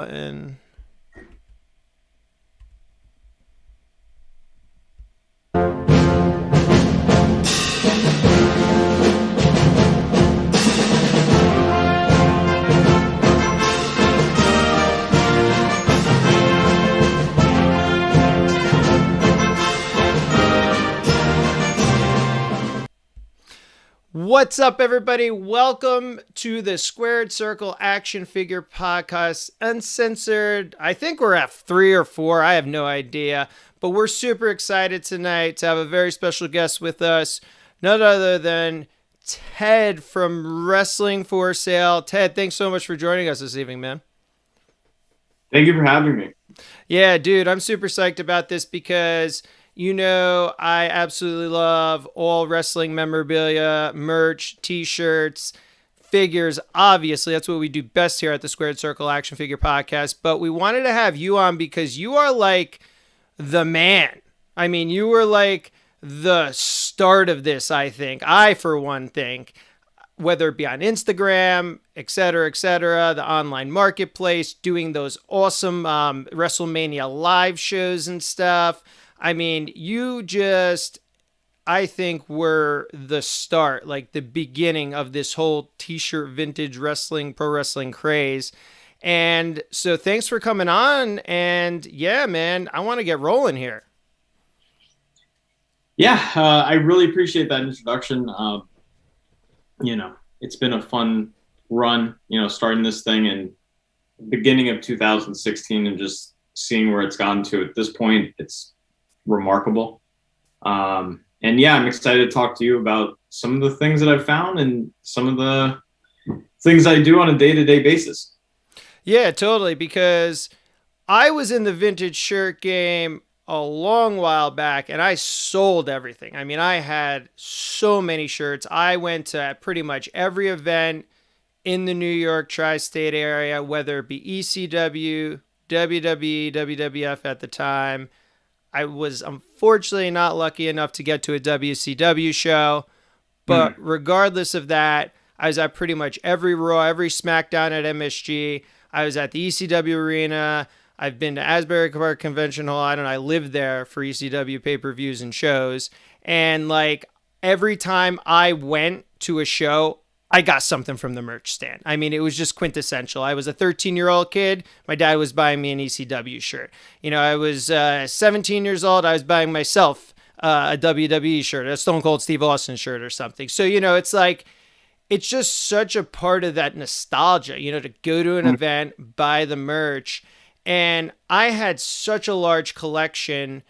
And what's up, everybody? Welcome to the Squared Circle Action Figure Podcast, Uncensored. I think we're at 3 or 4. I have no idea. But we're super excited tonight to have a very special guest with us, none other than Ted from Wrestling for Sale. Ted, thanks so much for joining us this evening, man. Thank you for having me. Yeah, dude, I'm super psyched about this because, you know, I absolutely love all wrestling memorabilia, merch, t-shirts, figures. Obviously, that's what we do best here at the Squared Circle Action Figure Podcast. But we wanted to have you on because you are like the man. I mean, you were like the start of this, I think. I, for one, think, whether it be on Instagram, et cetera, the online marketplace, doing those awesome WrestleMania live shows and stuff. I mean, you just, I think, were the start, like the beginning of this whole t-shirt vintage wrestling, pro wrestling craze. And so thanks for coming on. And yeah, man, I want to get rolling here. Yeah, I really appreciate that introduction. It's been a fun run, starting this thing in the beginning of 2016 and just seeing where it's gotten to at this point. It's remarkable. And yeah, I'm excited to talk to you about some of the things that I've found and some of the things I do on a day-to-day basis. Yeah, totally. Because I was in the vintage shirt game a long while back and I sold everything. I mean, I had so many shirts. I went to pretty much every event in the New York tri-state area, whether it be ECW, WWE, WWF at the time. I was unfortunately not lucky enough to get to a WCW show, but regardless of that, I was at pretty much every Raw, every SmackDown at MSG. I was at the ECW arena. I've been to Asbury Park Convention Hall. I lived there for ECW pay-per-views and shows. And like every time I went to a show, I got something from the merch stand. I mean, it was just quintessential. I was a 13-year-old kid. My dad was buying me an ECW shirt. You know, I was 17 years old. I was buying myself a WWE shirt, a Stone Cold Steve Austin shirt or something. So, you know, it's like, it's just such a part of that nostalgia, you know, to go to an event, buy the merch. And I had such a large collection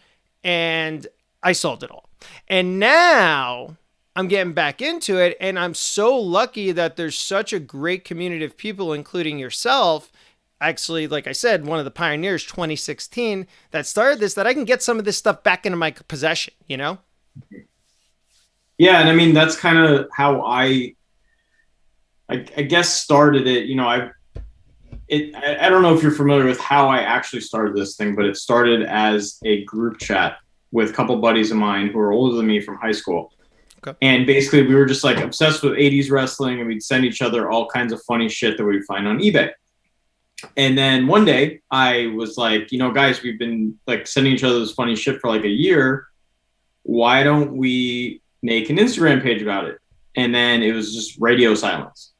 and I sold it all. And now I'm getting back into it. And I'm so lucky that there's such a great community of people, including yourself. Actually, like I said, one of the pioneers, 2016, that started this, that I can get some of this stuff back into my possession, you know? Yeah. And I mean, that's kind of how I guess started it. I don't know if you're familiar with how I actually started this thing, but it started as a group chat with a couple buddies of mine who are older than me from high school. Okay. And basically we were just like obsessed with 80s wrestling and we'd send each other all kinds of funny shit that we'd find on eBay. And then one day I was like, guys, we've been like sending each other this funny shit for like a year. Why don't we make an Instagram page about it? And then it was just radio silence.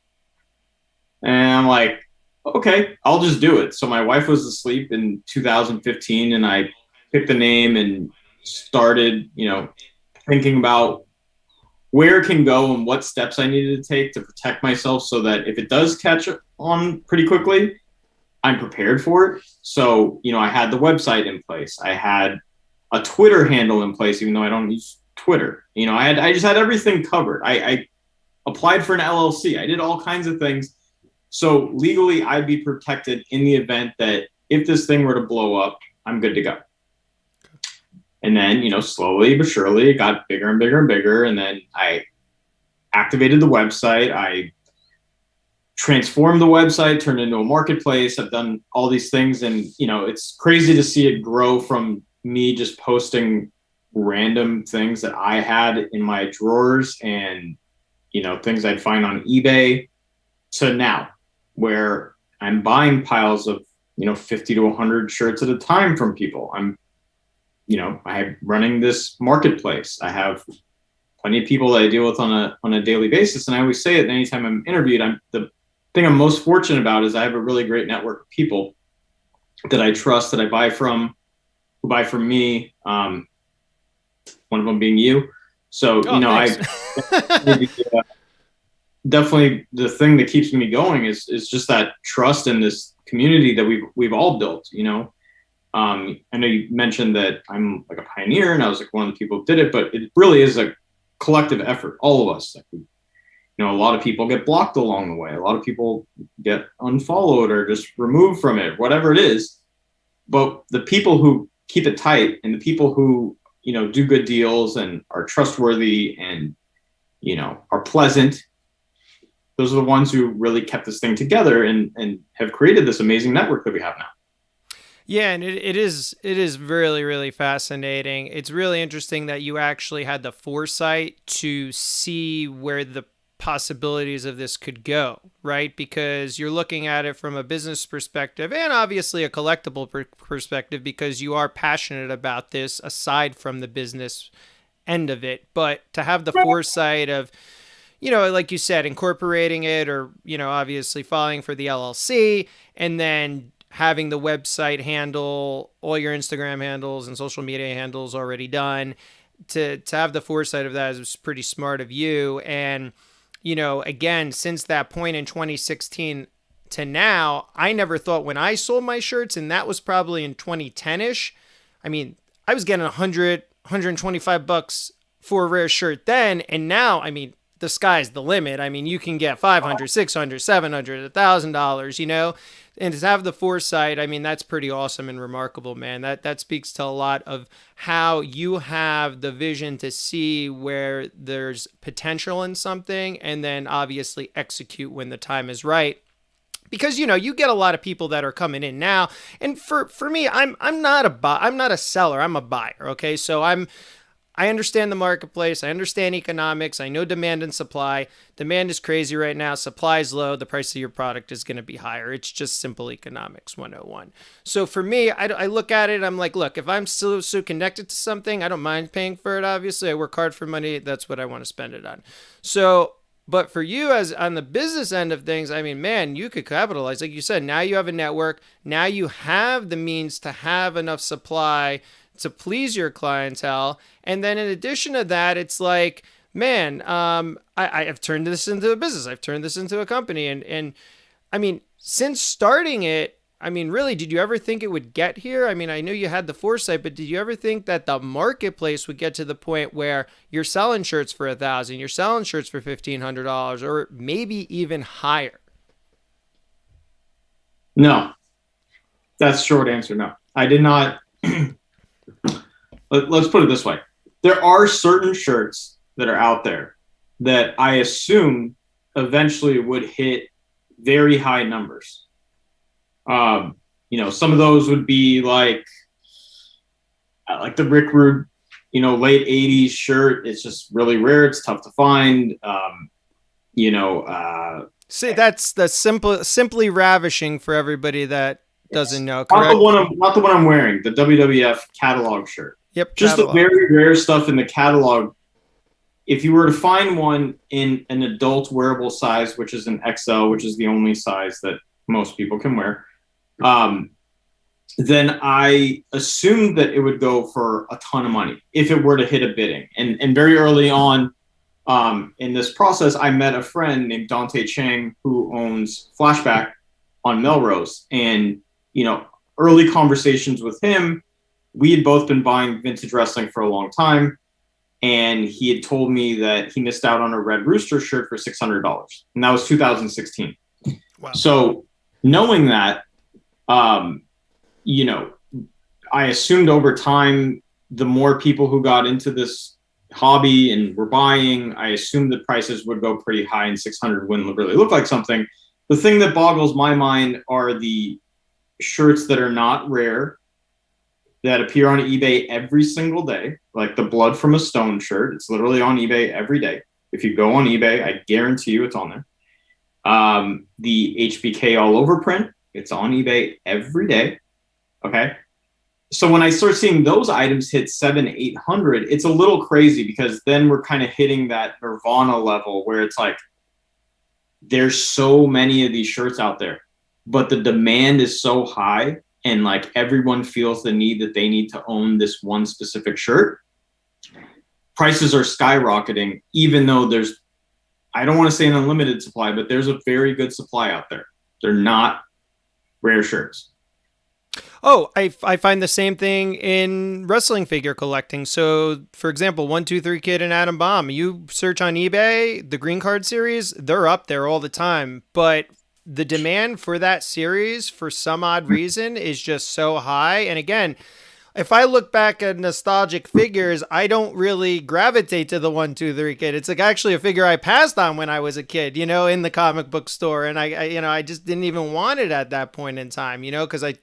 And I'm like, okay, I'll just do it. So my wife was asleep in 2015 and I picked the name and started, thinking about where it can go and what steps I needed to take to protect myself so that if it does catch on pretty quickly, I'm prepared for it. So, I had the website in place. I had a Twitter handle in place, even though I don't use Twitter. I just had everything covered. I applied for an LLC. I did all kinds of things. So legally, I'd be protected in the event that if this thing were to blow up, I'm good to go. And then, slowly but surely, it got bigger and bigger and bigger. And then I activated the website. I transformed the website, turned into a marketplace. I've done all these things. And, it's crazy to see it grow from me just posting random things that I had in my drawers and, things I'd find on eBay to now, where I'm buying piles of 50 to 100 shirts at a time from people. I'm running this marketplace. I have plenty of people that I deal with on a daily basis. And I always say it anytime I'm interviewed, the thing I'm most fortunate about is I have a really great network of people that I trust, that I buy from, who buy from me. One of them being you. So, definitely the thing that keeps me going is just that trust in this community that we've all built, I know you mentioned that I'm like a pioneer and I was like one of the people who did it, but it really is a collective effort, all of us. A lot of people get blocked along the way. A lot of people get unfollowed or just removed from it, whatever it is. But the people who keep it tight and the people who, do good deals and are trustworthy and, are pleasant, those are the ones who really kept this thing together and have created this amazing network that we have now. Yeah, and it is really, really fascinating. It's really interesting that you actually had the foresight to see where the possibilities of this could go, right? Because you're looking at it from a business perspective and obviously a collectible perspective, because you are passionate about this aside from the business end of it. But to have the foresight of, like you said, incorporating it or, obviously filing for the LLC and then having the website handle, all your Instagram handles and social media handles already done, to have the foresight of that is pretty smart of you. And, again, since that point in 2016 to now, I never thought when I sold my shirts, and that was probably in 2010-ish, I mean, I was getting $125 for a rare shirt then. And now, I mean, the sky's the limit. I mean, you can get $500, $600, $700, $1,000, and to have the foresight, I mean, that's pretty awesome and remarkable, man. That speaks to a lot of how you have the vision to see where there's potential in something and then obviously execute when the time is right. Because, you get a lot of people that are coming in now. And for me, I'm not a seller. I'm a buyer. Okay. So I understand the marketplace. I understand economics. I know demand and supply. Demand is crazy right now. Supply is low. The price of your product is going to be higher. It's just simple economics 101. So for me, I look at it. I'm like, look, if I'm so connected to something, I don't mind paying for it. Obviously, I work hard for money. That's what I want to spend it on. So, but for you as on the business end of things, I mean, man, you could capitalize. Like you said, now you have a network. Now you have the means to have enough supply to please your clientele. And then in addition to that, it's like, man, I have turned this into a business. I've turned this into a company. And I mean, since starting it, I mean, really, did you ever think it would get here? I mean, I knew you had the foresight, but did you ever think that the marketplace would get to the point where you're selling shirts for $1,000, you're selling shirts for $1,500, or maybe even higher? No, that's the short answer. No, I did not. Let's put it this way. There are certain shirts that are out there that I assume eventually would hit very high numbers. Some of those would be like the Rick Rude, late 80s shirt. It's just really rare. It's tough to find. See, that's the simply ravishing for everybody that doesn't know. Correct? Not the one I'm wearing, the WWF catalog shirt. Yep. Just the very rare stuff in the catalog. If you were to find one in an adult wearable size, which is an XL, which is the only size that most people can wear, then I assumed that it would go for a ton of money if it were to hit a bidding. And very early on in this process, I met a friend named Dante Chang who owns Flashback on Melrose. And, early conversations with him, we had both been buying vintage wrestling for a long time. And he had told me that he missed out on a Red Rooster shirt for $600. And that was 2016. Wow. So knowing that, I assumed over time, the more people who got into this hobby and were buying, I assumed the prices would go pretty high, and 600 wouldn't really look like something. The thing that boggles my mind are the shirts that are not rare, that appear on eBay every single day, like the Blood from a Stone shirt. It's literally on eBay every day. If you go on eBay, I guarantee you it's on there. The HBK all over print, It's on eBay every day. Okay. So when I start seeing those items hit 700-800, it's a little crazy, because then we're kind of hitting that Nirvana level where it's like, there's so many of these shirts out there, but the demand is so high, and like everyone feels the need that they need to own this one specific shirt. Prices are skyrocketing, even though there's, I don't want to say an unlimited supply, but there's a very good supply out there. They're not rare shirts. Oh, I find the same thing in wrestling figure collecting. So, for example, 123 Kid and Adam Bomb, you search on eBay, the Green Card series, they're up there all the time. But the demand for that series, for some odd reason, is just so high. And again, if I look back at nostalgic figures, I don't really gravitate to the 123 Kid. It's like actually a figure I passed on when I was a kid, in the comic book store. And I just didn't even want it at that point in time, because it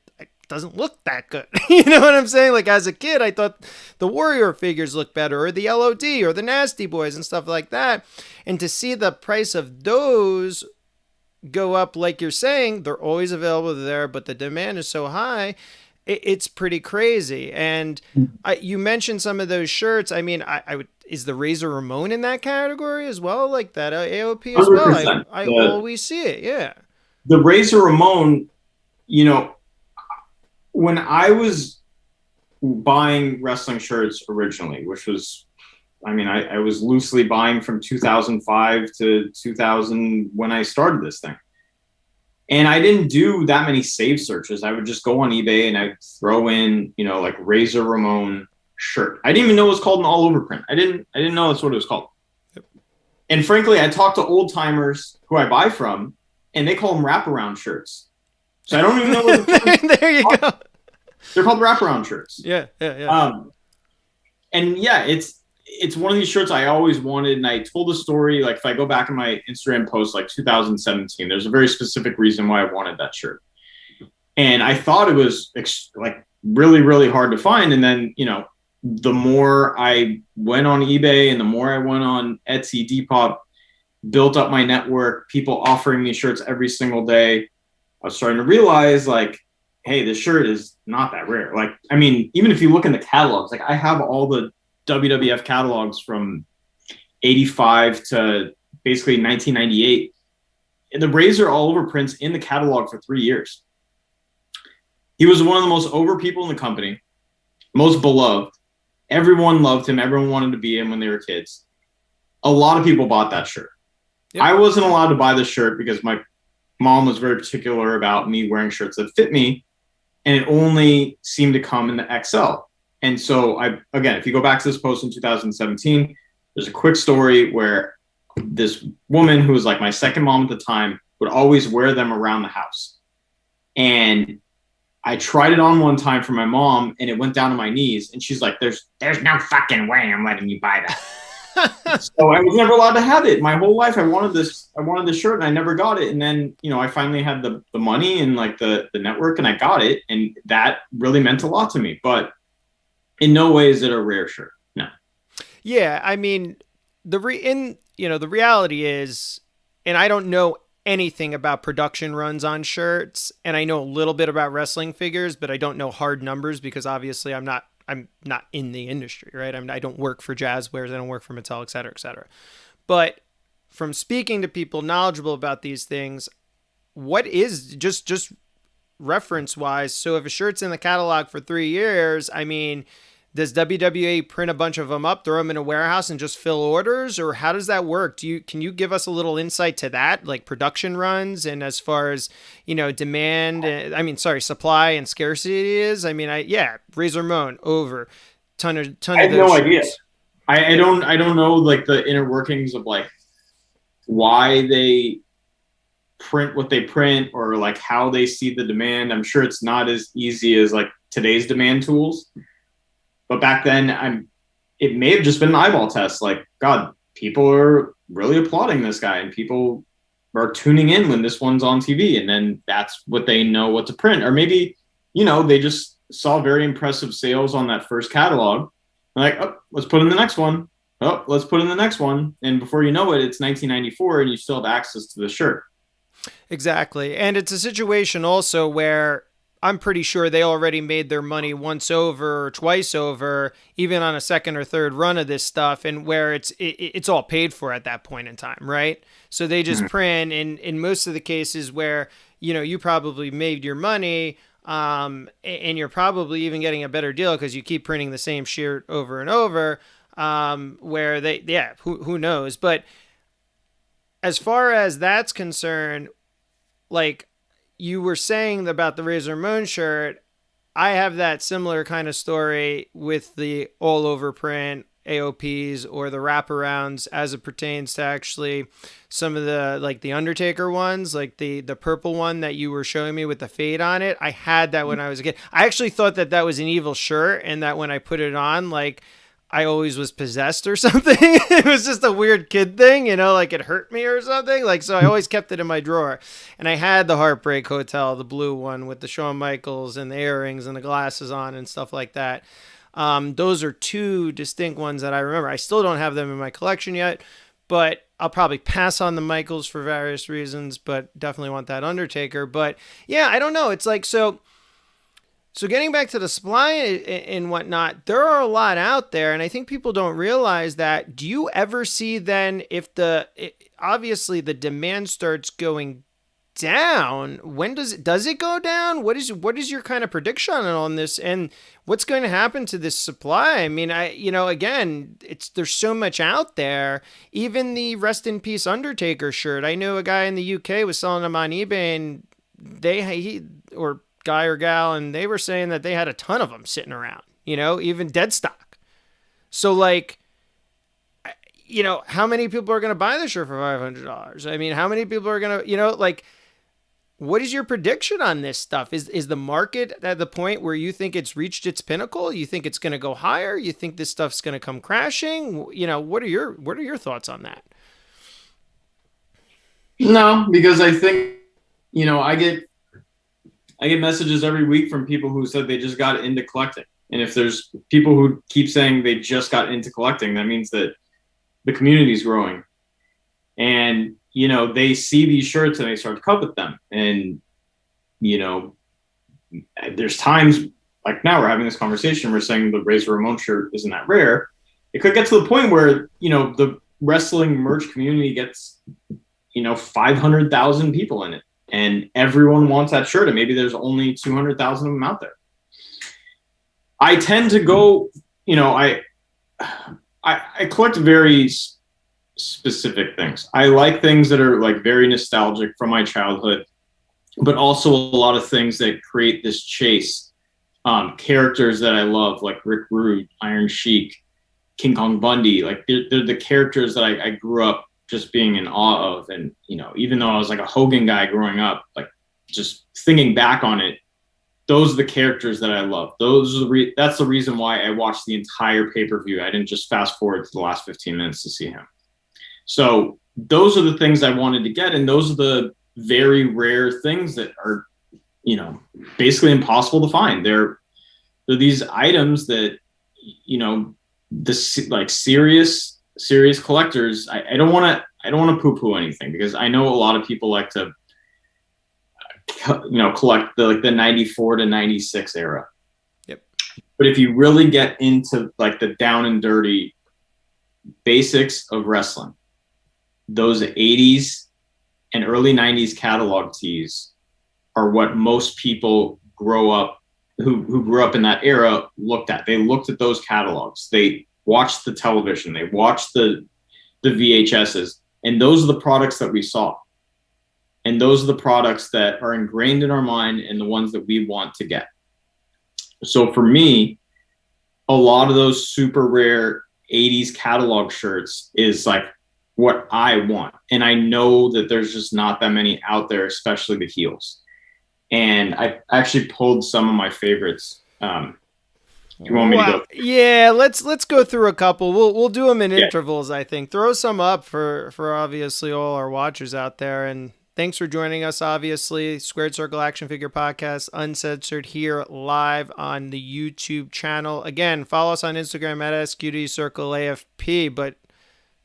doesn't look that good. You know what I'm saying? Like as a kid, I thought the Warrior figures looked better, or the LOD, or the Nasty Boys and stuff like that. And to see the price of those go up, like you're saying, they're always available there, but the demand is so high, it's pretty crazy. And you mentioned some of those shirts. I mean, I would, is the Razor Ramon in that category as well? Like that AOP as well? I always see it. Yeah. The Razor Ramon, when I was buying wrestling shirts originally, which was, I was loosely buying from 2005 to 2000 when I started this thing. And I didn't do that many save searches. I would just go on eBay and I'd throw in, like Razor Ramon shirt. I didn't even know it was called an all over print. I didn't know that's what it was called. Yep. And frankly, I talked to old timers who I buy from, and they call them wraparound shirts. So I don't even know what the there you go. They're called wraparound shirts. Yeah. And yeah, it's one of these shirts I always wanted. And I told the story, like if I go back in my Instagram post, like 2017, there's a very specific reason why I wanted that shirt. And I thought it was like really, really hard to find. And then, the more I went on eBay and the more I went on Etsy, Depop, built up my network, people offering me shirts every single day, I was starting to realize like, hey, this shirt is not that rare. Like, even if you look in the catalogs, like I have all the WWF catalogs from 85 to basically 1998. And the Razor all over prints in the catalog for 3 years. He was one of the most over people in the company, most beloved. Everyone loved him. Everyone wanted to be him when they were kids. A lot of people bought that shirt. Yep. I wasn't allowed to buy the shirt because my mom was very particular about me wearing shirts that fit me. And it only seemed to come in the XL. And so if you go back to this post in 2017, there's a quick story where this woman who was like my second mom at the time would always wear them around the house. And I tried it on one time for my mom and it went down to my knees. And she's like, there's no fucking way I'm letting you buy that. So I was never allowed to have it. My whole life I wanted this shirt and I never got it. And then, I finally had the money and like the network and I got it. And that really meant a lot to me. But in no way is it a rare shirt. No. Yeah, the reality is, and I don't know anything about production runs on shirts, and I know a little bit about wrestling figures, but I don't know hard numbers because obviously I'm not in the industry, right? I don't work for Jazzwares, I don't work for Mattel, et cetera, et cetera. But from speaking to people knowledgeable about these things, what is just reference wise? So if a shirt's in the catalog for 3 years, does WWE print a bunch of them up, throw them in a warehouse and just fill orders? Or how does that work? Can you give us a little insight to that, like production runs and as far as, demand, supply and scarcity is? Razor Ramon over ton of I have no idea. I don't know like the inner workings of like why they print what they print or like how they see the demand. I'm sure it's not as easy as like today's demand tools. But back then, it may have just been an eyeball test. Like, God, people are really applauding this guy and people are tuning in when this one's on TV. And then that's what they know what to print. Or maybe, they just saw very impressive sales on that first catalog. They're like, oh, let's put in the next one. Oh, let's put in the next one. And before you know it, it's 1994 and you still have access to the shirt. Exactly. And it's a situation also where I'm pretty sure they already made their money once over or twice over, even on a second or third run of this stuff, and where it's all paid for at that point in time, right? So they just Mhm. print in most of the cases where, you probably made your money, and you're probably even getting a better deal because you keep printing the same shirt over and over. Where yeah, who knows? But as far as that's concerned, like you were saying about the Razor Ramon shirt, I have that similar kind of story with the all over print AOPs or the wraparounds as it pertains to actually some of the like the Undertaker ones, like the purple one that you were showing me with the fade on it. I had that when I was a kid. I actually thought that that was an evil shirt, and that when I put it on, like I always was possessed or something. It was just a weird kid thing, like it hurt me or something. Like, so I always kept it in my drawer. And I had the Heartbreak Hotel, the blue one with the Shawn Michaels and the earrings and the glasses on and stuff like that. Those are two distinct ones that I remember. I still don't have them in my collection yet, but I'll probably pass on the Michaels for various reasons, but definitely want that Undertaker. But yeah, I don't know. It's like, so getting back to the supply and whatnot, there are a lot out there, and I think people don't realize that. Do you ever see then if obviously the demand starts going down? When does it go down? What is your kind of prediction on this, and what's going to happen to this supply? I mean, again, there's so much out there. Even the Rest in Peace Undertaker shirt, I know a guy in the UK was selling them on eBay, and or guy or gal, and they were saying that they had a ton of them sitting around, even dead stock. So like, how many people are going to buy the shirt for $500? I mean, how many people are going to, like, what is your prediction on this stuff? Is the market at the point where you think it's reached its pinnacle? You think it's going to go higher? You think this stuff's going to come crashing? What are your thoughts on that? No, because I think, I get messages every week from people who said they just got into collecting. And if there's people who keep saying they just got into collecting, that means that the community is growing. And, they see these shirts and they start to covet them. And, there's times like now we're having this conversation, we're saying the Razor Ramon shirt isn't that rare. It could get to the point where, the wrestling merch community gets, 500,000 people in it. And everyone wants that shirt, and maybe there's only 200,000 of them out there. I tend to go, I collect very specific things. I like things that are like very nostalgic from my childhood, but also a lot of things that create this chase. Characters that I love, like Rick Rude, Iron Sheik, King Kong Bundy, like they're the characters that I grew up just being in awe of. And, even though I was like a Hogan guy growing up, like just thinking back on it, those are the characters that I love. That's the reason why I watched the entire pay-per-view. I didn't just fast forward to the last 15 minutes to see him. So those are the things I wanted to get. And those are the very rare things that are, basically impossible to find. They're these items that, like serious collectors. I don't want to poo-poo anything, because I know a lot of people like to collect the 94 to 96 era. Yep. But if you really get into like the down and dirty basics of wrestling, those 80s and early 90s catalog tees are what most people who grew up in that era looked at. They looked at those catalogs. They watched the television. They watched the VHSs. And those are the products that we saw. And those are the products that are ingrained in our mind and the ones that we want to get. So for me, a lot of those super rare 80s catalog shirts is like what I want. And I know that there's just not that many out there, especially the heels. And I actually pulled some of my favorites. You want me to go? Yeah, let's go through a couple. We'll do them in intervals, I think. Throw some up for obviously all our watchers out there. And thanks for joining us, obviously. Squared Circle Action Figure Podcast, Uncensored, here live on the YouTube channel. Again, follow us on Instagram at SQD Circle AFP. But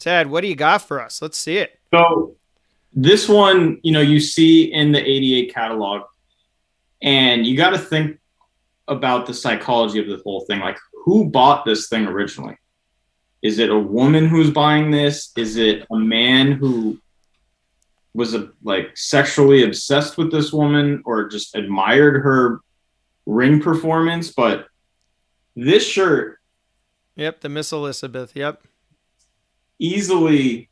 Ted, what do you got for us? Let's see it. So This one, you see in the 88 catalog, and you got to think about the psychology of the whole thing. Like, who bought this thing originally? Is it a woman who's buying this? Is it a man who was sexually obsessed with this woman or just admired her ring performance? But this shirt, Yep, the Miss Elizabeth. Yep. easily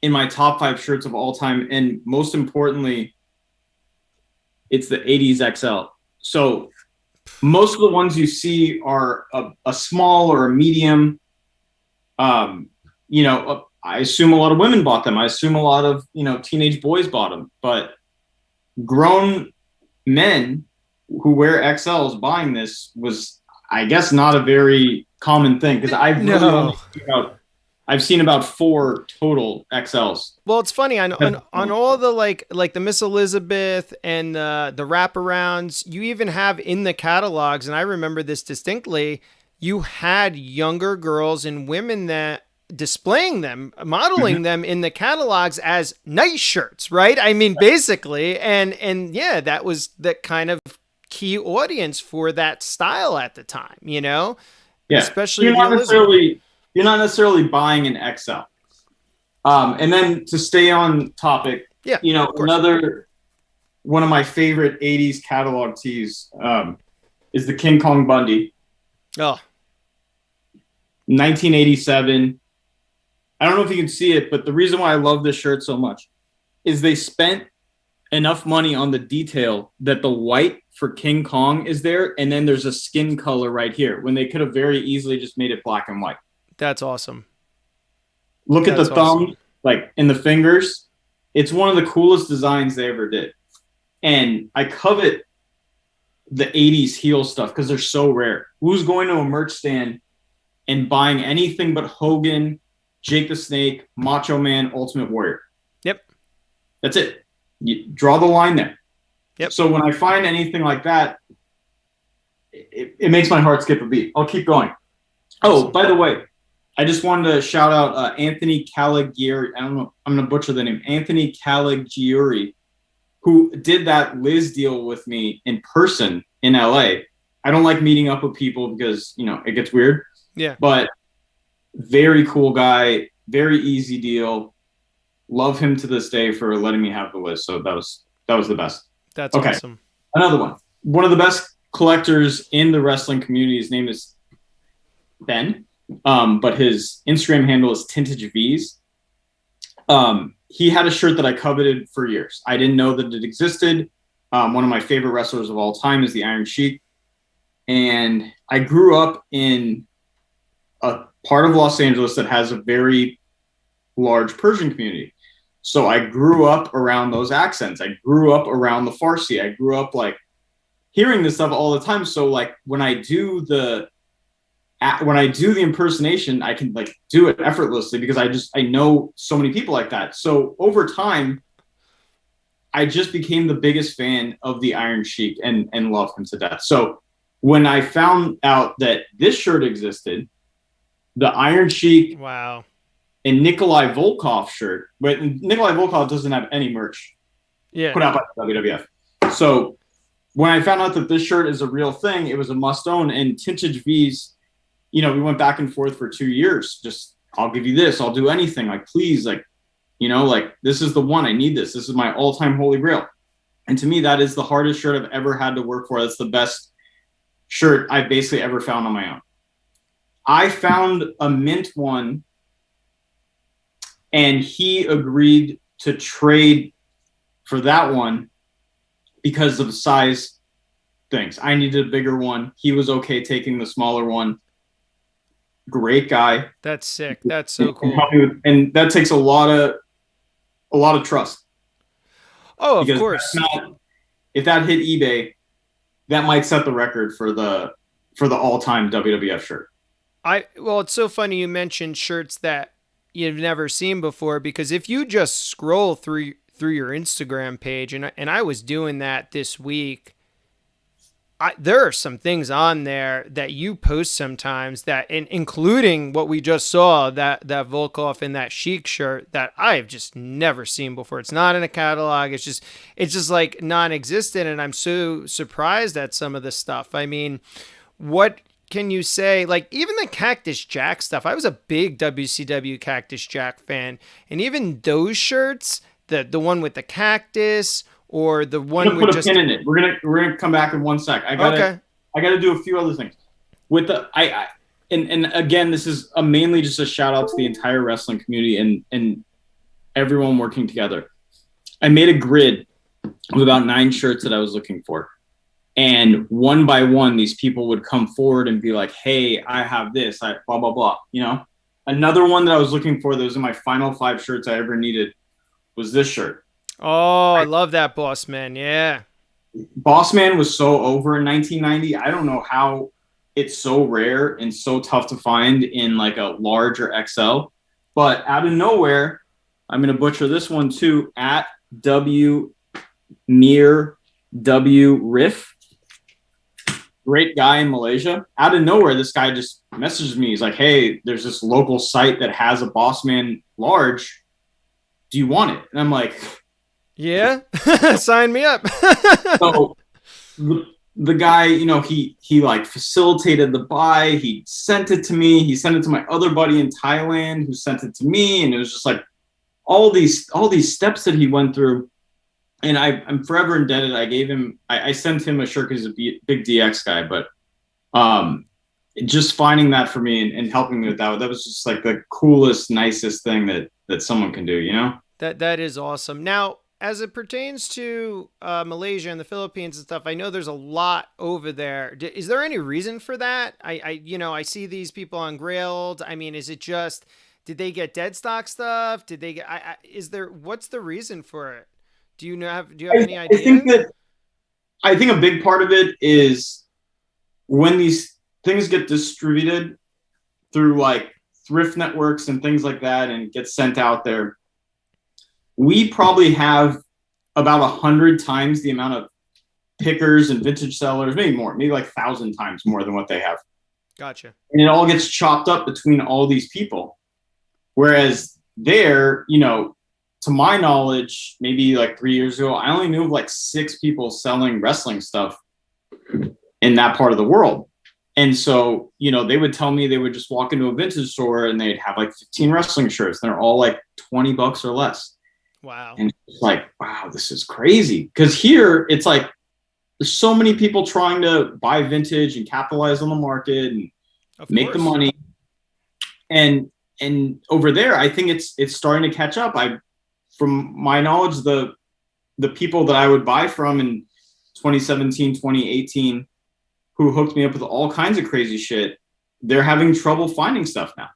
in my top 5 shirts of all time, and most importantly, it's the 80s XL. So most of the ones you see are a small or a medium. I assume a lot of women bought them. I assume a lot of teenage boys bought them, but grown men who wear XLs buying this was, I guess, not a very common thing, because I've seen about 4 total XLs. Well, it's funny on all the like the Miss Elizabeth and the wraparounds. You even have in the catalogs, and I remember this distinctly. You had younger girls and women that displaying them, modeling them in the catalogs as nice shirts, right? I mean, basically, and yeah, that was the kind of key audience for that style at the time. Yeah, especially you're not necessarily buying an XL. And then to stay on topic, another one of my favorite 80s catalog tees is the King Kong Bundy. Oh. 1987. I don't know if you can see it, but the reason why I love this shirt so much is they spent enough money on the detail that the white for King Kong is there, and then there's a skin color right here, when they could have very easily just made it black and white. That's awesome. Look at the thumb, in the fingers. It's one of the coolest designs they ever did. And I covet the 80s heel stuff because they're so rare. Who's going to a merch stand and buying anything but Hogan, Jake the Snake, Macho Man, Ultimate Warrior? Yep. That's it. You draw the line there. Yep. So when I find anything like that, it makes my heart skip a beat. I'll keep going. Oh, by the way, I just wanted to shout out Anthony Caligiuri. I don't know. I'm going to butcher the name. Anthony Caligiuri, who did that Liz deal with me in person in LA. I don't like meeting up with people because, it gets weird. Yeah. But very cool guy, very easy deal. Love him to this day for letting me have the list. So that was the best. That's awesome. Another one. One of the best collectors in the wrestling community. His name is Ben. But his Instagram handle is Tintage V's. He had a shirt that I coveted for years. I didn't know that it existed. One of my favorite wrestlers of all time is the Iron Sheik. And I grew up in a part of Los Angeles that has a very large Persian community. So I grew up around those accents. I grew up around the Farsi. I grew up hearing this stuff all the time. So when I do the impersonation, I can do it effortlessly because I know so many people like that. So over time, I just became the biggest fan of the Iron Sheik and love him to death. So when I found out that this shirt existed, the Iron Sheik, wow, and Nikolai Volkov shirt, but Nikolai Volkov doesn't have any merch put out by the WWF. So when I found out that this shirt is a real thing, it was a must own. And Tintage V's, we went back and forth for 2 years. Just, I'll give you this. I'll do anything. Please, this is the one. I need this. This is my all-time holy grail. And to me, that is the hardest shirt I've ever had to work for. That's the best shirt I've basically ever found on my own. I found a mint one, and he agreed to trade for that one because of the size things. I needed a bigger one. He was okay taking the smaller one. Great guy. That's sick. That's so cool. And that takes a lot of trust. Oh, of course. If that hit eBay, that might set the record for the all-time WWF shirt. Well, it's so funny you mentioned shirts that you've never seen before, because if you just scroll through your Instagram page, and I was doing that this week, there are some things on there that you post sometimes that, including what we just saw, that Volkov in that Chic shirt that I've just never seen before. It's not in a catalog. It's just like non-existent, and I'm so surprised at some of this stuff. I mean, what can you say? Like even the Cactus Jack stuff. I was a big WCW Cactus Jack fan, and even those shirts, the one with the cactus, or the one with just put a pin in it. We're gonna come back in 1 sec. I gotta do a few other things with the and again, this is mainly just a shout out to the entire wrestling community and everyone working together. I made a grid of about 9 shirts that I was looking for, and one by one, these people would come forward and be like, "Hey, I have this. I blah blah blah." You know, another one that I was looking for that was in my final 5 shirts I ever needed was this shirt. Oh, I love that Boss Man. Yeah. Boss Man was so over in 1990. I don't know how it's so rare and so tough to find in like a large or XL. But out of nowhere, I'm going to butcher this one too, at W Mir W Riff. Great guy in Malaysia. Out of nowhere, this guy just messaged me. He's like, "Hey, there's this local site that has a Boss Man large. Do you want it?" And I'm like, yeah, sign me up. So the guy, you know, he like facilitated the buy. He sent it to me. He sent it to my other buddy in Thailand who sent it to me. And it was just like all these steps that he went through. And I'm forever indebted. I sent him a shirt because he's a big DX guy, but just finding that for me and helping me with that was just like the coolest, nicest thing that someone can do, you know? That is awesome. Now, as it pertains to Malaysia and the Philippines and stuff, I know there's a lot over there. Is there any reason for that? I see these people on Grail. I mean, is it just, did they get dead stock stuff? Did they get, what's the reason for it? Do you have any idea? I think a big part of it is when these things get distributed through like thrift networks and things like that and get sent out there, we probably have about 100 times the amount of pickers and vintage sellers, maybe more, maybe like 1,000 times more than what they have. Gotcha. And it all gets chopped up between all these people. Whereas there, you know, to my knowledge, maybe like 3 years ago, I only knew of like 6 people selling wrestling stuff in that part of the world. And so, you know, they would tell me they would just walk into a vintage store and they'd have like 15 wrestling shirts. And they're all like $20 or less. Wow. And it's like, wow, this is crazy. Because here it's like there's so many people trying to buy vintage and capitalize on the market and make the money. And over there, I think it's starting to catch up. From my knowledge, the people that I would buy from in 2017, 2018, who hooked me up with all kinds of crazy shit, they're having trouble finding stuff now.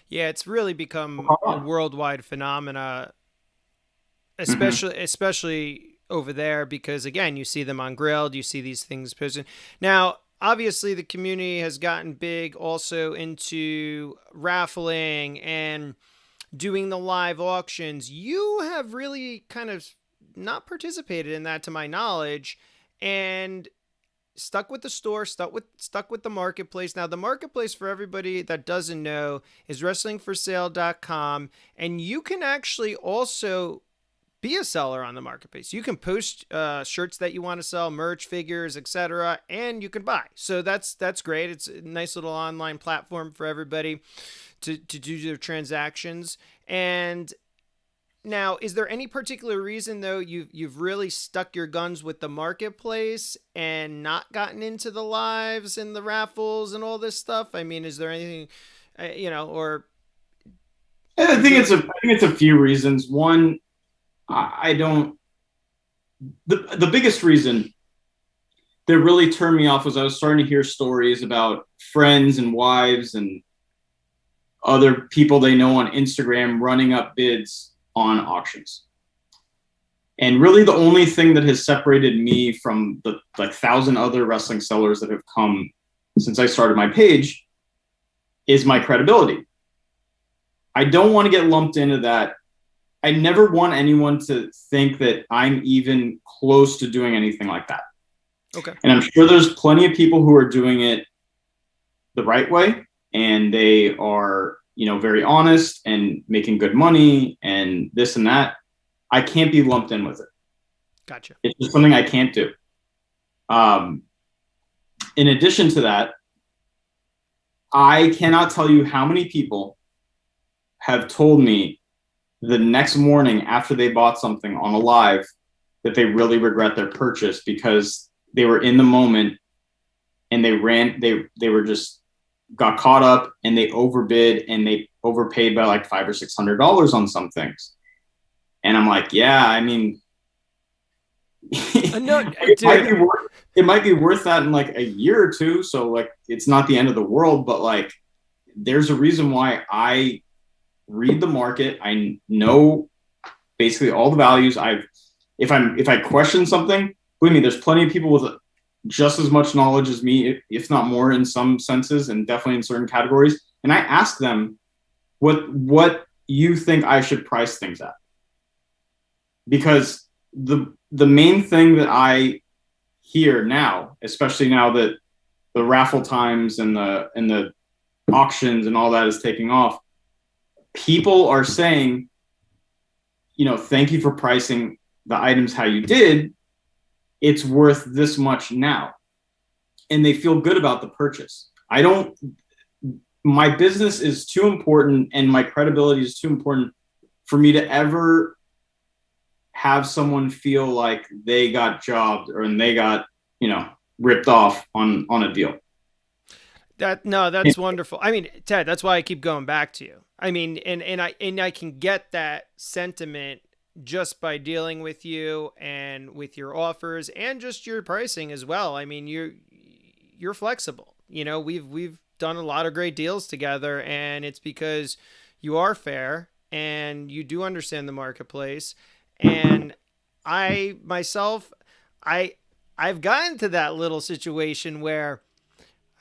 Yeah, it's really become a worldwide phenomena, especially over there, because again, you see them on Grail, you see these things posted. Now, obviously the community has gotten big also into raffling and doing the live auctions. You have really kind of not participated in that to my knowledge, and stuck with the store, stuck with the marketplace. Now, the marketplace, for everybody that doesn't know, is wrestlingforsale.com, and you can actually also be a seller on the marketplace. You can post shirts that you want to sell, merch, figures, etc., and you can buy. So that's great. It's a nice little online platform for everybody to do their transactions. And now, is there any particular reason, though, you've really stuck your guns with the marketplace and not gotten into the lives and the raffles and all this stuff? I mean, is there anything, or? I think it's a few reasons. One, I don't. The biggest reason that really turned me off was I was starting to hear stories about friends and wives and other people they know on Instagram running up bids on auctions. And really the only thing that has separated me from the like 1,000 other wrestling sellers that have come since I started my page is my credibility. I don't want to get lumped into that. I never want anyone to think that I'm even close to doing anything like that. Okay. And I'm sure there's plenty of people who are doing it the right way, and they are, very honest and making good money and this and that. I can't be lumped in with it. Gotcha. It's just something I can't do. In addition to that, I cannot tell you how many people have told me the next morning after they bought something on a live that they really regret their purchase because they were in the moment and they were just got caught up and they overbid and they overpaid by like $500 or $600 on some things. And I'm like, yeah, I mean, No, it might be worth that in like a year or two. So like, it's not the end of the world, but like, there's a reason why I read the market. I know basically all the values. If I question something, believe me, there's plenty of people with just as much knowledge as me, if not more in some senses, and definitely in certain categories. And I ask them what you think I should price things at. Because the main thing that I hear now, especially now that the raffle times and the auctions and all that is taking off, people are saying, thank you for pricing the items how you did. It's worth this much now. And they feel good about the purchase. My business is too important and my credibility is too important for me to ever have someone feel like they got jobbed or they got, ripped off on a deal. That's wonderful. I mean, Ted, that's why I keep going back to you. I mean, and I can get that sentiment just by dealing with you and with your offers and just your pricing as well. I mean, you're flexible. We've done a lot of great deals together, and it's because you are fair and you do understand the marketplace. And I myself, I've gotten to that little situation where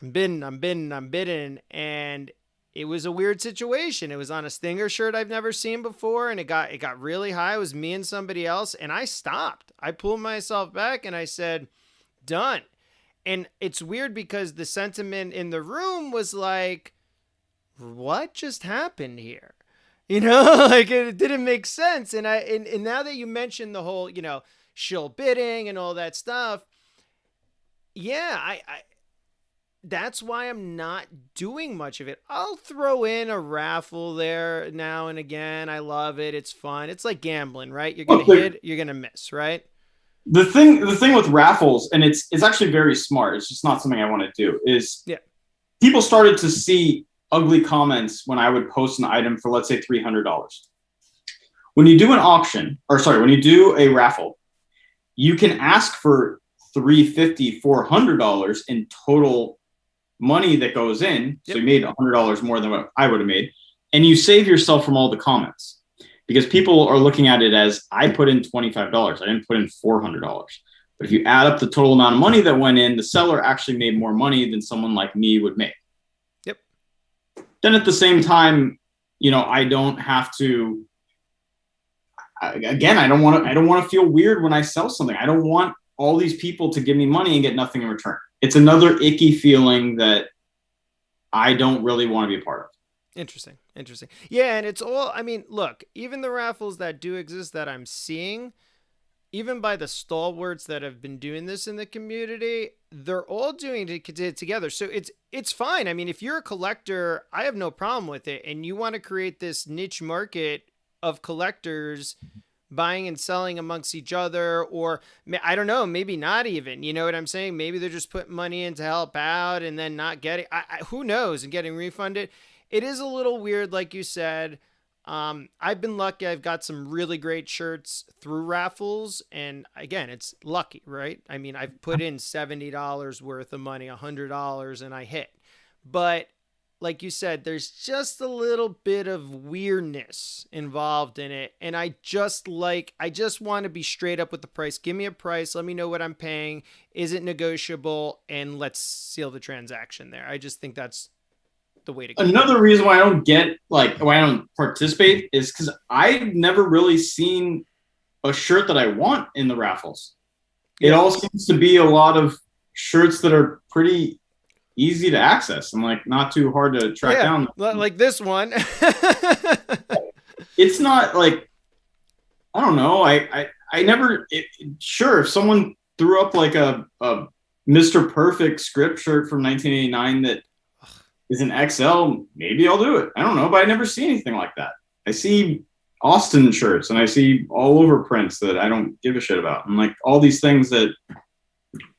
I'm bidding, and it was a weird situation. It was on a Stinger shirt I've never seen before, and it got really high. It was me and somebody else, and I stopped. I pulled myself back and I said, done. And it's weird because the sentiment in the room was like, what just happened here? Like it didn't make sense. And now that you mentioned the whole, shill bidding and all that stuff, yeah, I that's why I'm not doing much of it. I'll throw in a raffle there now and again. I love it. It's fun. It's like gambling, right? You're gonna hit, you're gonna miss, right? The thing with raffles, and it's actually very smart. It's just not something I want to do. Is people started to see ugly comments when I would post an item for, let's say, $300. When you do an auction, when you do a raffle, you can ask for $350, $400 in total money that goes in. So you made $100 more than what I would have made, and you save yourself from all the comments because people are looking at it as I put in $25. I didn't put in $400. But if you add up the total amount of money that went in, the seller actually made more money than someone like me would make. Yep. Then at the same time, I don't have to. Again, I don't want to feel weird when I sell something. I don't want all these people to give me money and get nothing in return. It's another icky feeling that I don't really want to be a part of. Interesting. Yeah, and it's all, I mean, look, even the raffles that do exist that I'm seeing, even by the stalwarts that have been doing this in the community, they're all doing it together. So it's fine. I mean, if you're a collector, I have no problem with it. And you want to create this niche market of collectors buying and selling amongst each other, or I don't know, maybe not even, you know what I'm saying? Maybe they're just putting money in to help out and then not getting, who knows, and getting refunded. It is a little weird, like you said. I've been lucky. I've got some really great shirts through raffles. And again, it's lucky, right? I mean, I've put in $70 worth of money, $100, and I hit. But like you said, there's just a little bit of weirdness involved in it. And I just want to be straight up with the price. Give me a price. Let me know what I'm paying. Is it negotiable? And let's seal the transaction there. I just think that's the way to go. Another reason why I don't participate is because I've never really seen a shirt that I want in the raffles. It all seems to be a lot of shirts that are pretty easy to access and like not too hard to track down. Like this one. It's not like, I don't know. I never, sure, if someone threw up like a Mr. Perfect script shirt from 1989 that is an XL, maybe I'll do it. I don't know, but I never see anything like that. I see Austin shirts and I see all over prints that I don't give a shit about. And like all these things that,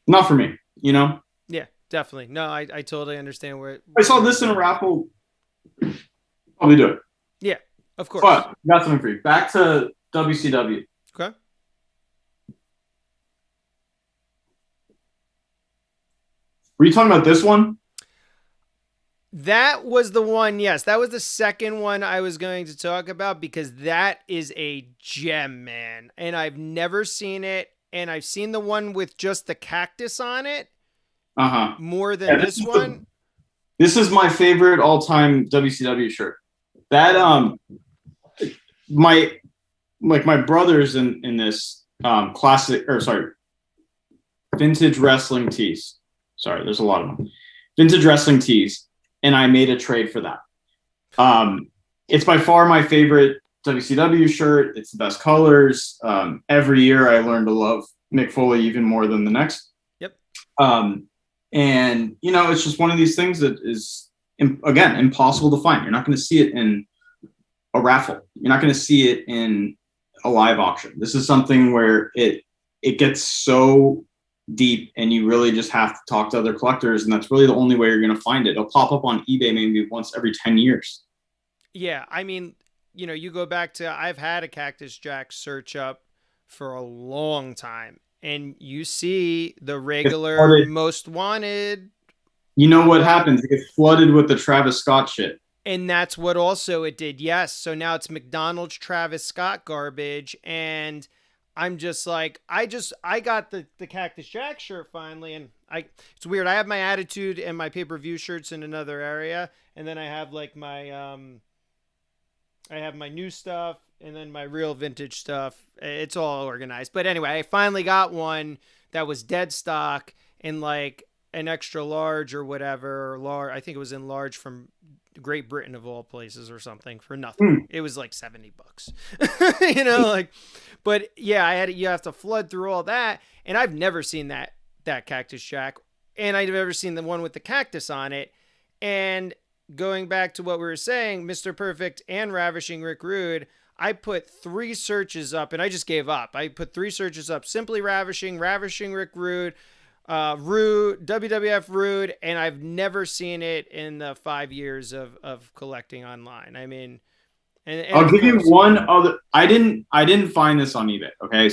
not for me, you know? Yeah, definitely. No, I totally understand where I saw this in a raffle. Probably do it. Yeah, of course. But I got something for you. Back to WCW. Okay. Were you talking about this one? That was the one, yes. That was the second one I was going to talk about because that is a gem, man. And I've never seen it. And I've seen the one with just the cactus on it. More than this one. This is my favorite all-time WCW shirt. That my brothers in this vintage wrestling tees. Sorry, there's a lot of them. Vintage wrestling tees, and I made a trade for that. It's by far my favorite WCW shirt. It's the best colors. Every year I learn to love Mick Foley even more than the next. Yep. And you know, it's just one of these things that is, again, impossible to find. You're not going to see it in a raffle. You're not going to see it in a live auction. This is something where it gets so deep and you really just have to talk to other collectors, and that's really the only way you're going to find it. It'll pop up on eBay maybe once every 10 years. Yeah, I mean, you know, you go back to, I've had a Cactus Jack search up for a long time, and you see the regular most wanted. You know what happens? It gets flooded with the Travis Scott shit. And that's what also it did. Yes. So now it's McDonald's Travis Scott garbage. And I'm just like, I got the Cactus Jack shirt finally. And it's weird. I have my Attitude and my pay-per-view shirts in another area. And then I have like my, I have my new stuff and then my real vintage stuff. It's all organized. But anyway, I finally got one that was dead stock in like an extra large or whatever, or large. I think it was in large from Great Britain of all places or something for nothing. It was like $70, you know, like, but yeah, you have to flood through all that. And I've never seen that Cactus Jack, and I've never seen the one with the cactus on it. And going back to what we were saying, Mr. Perfect and Ravishing Rick Rude, I put 3 searches up and I just gave up. I put 3 searches up: Simply Ravishing, Ravishing Rick Rude, Rude, WWF Rude, and I've never seen it in the 5 years of collecting online. I mean, and I'll give you one other. I didn't find this on eBay. Okay,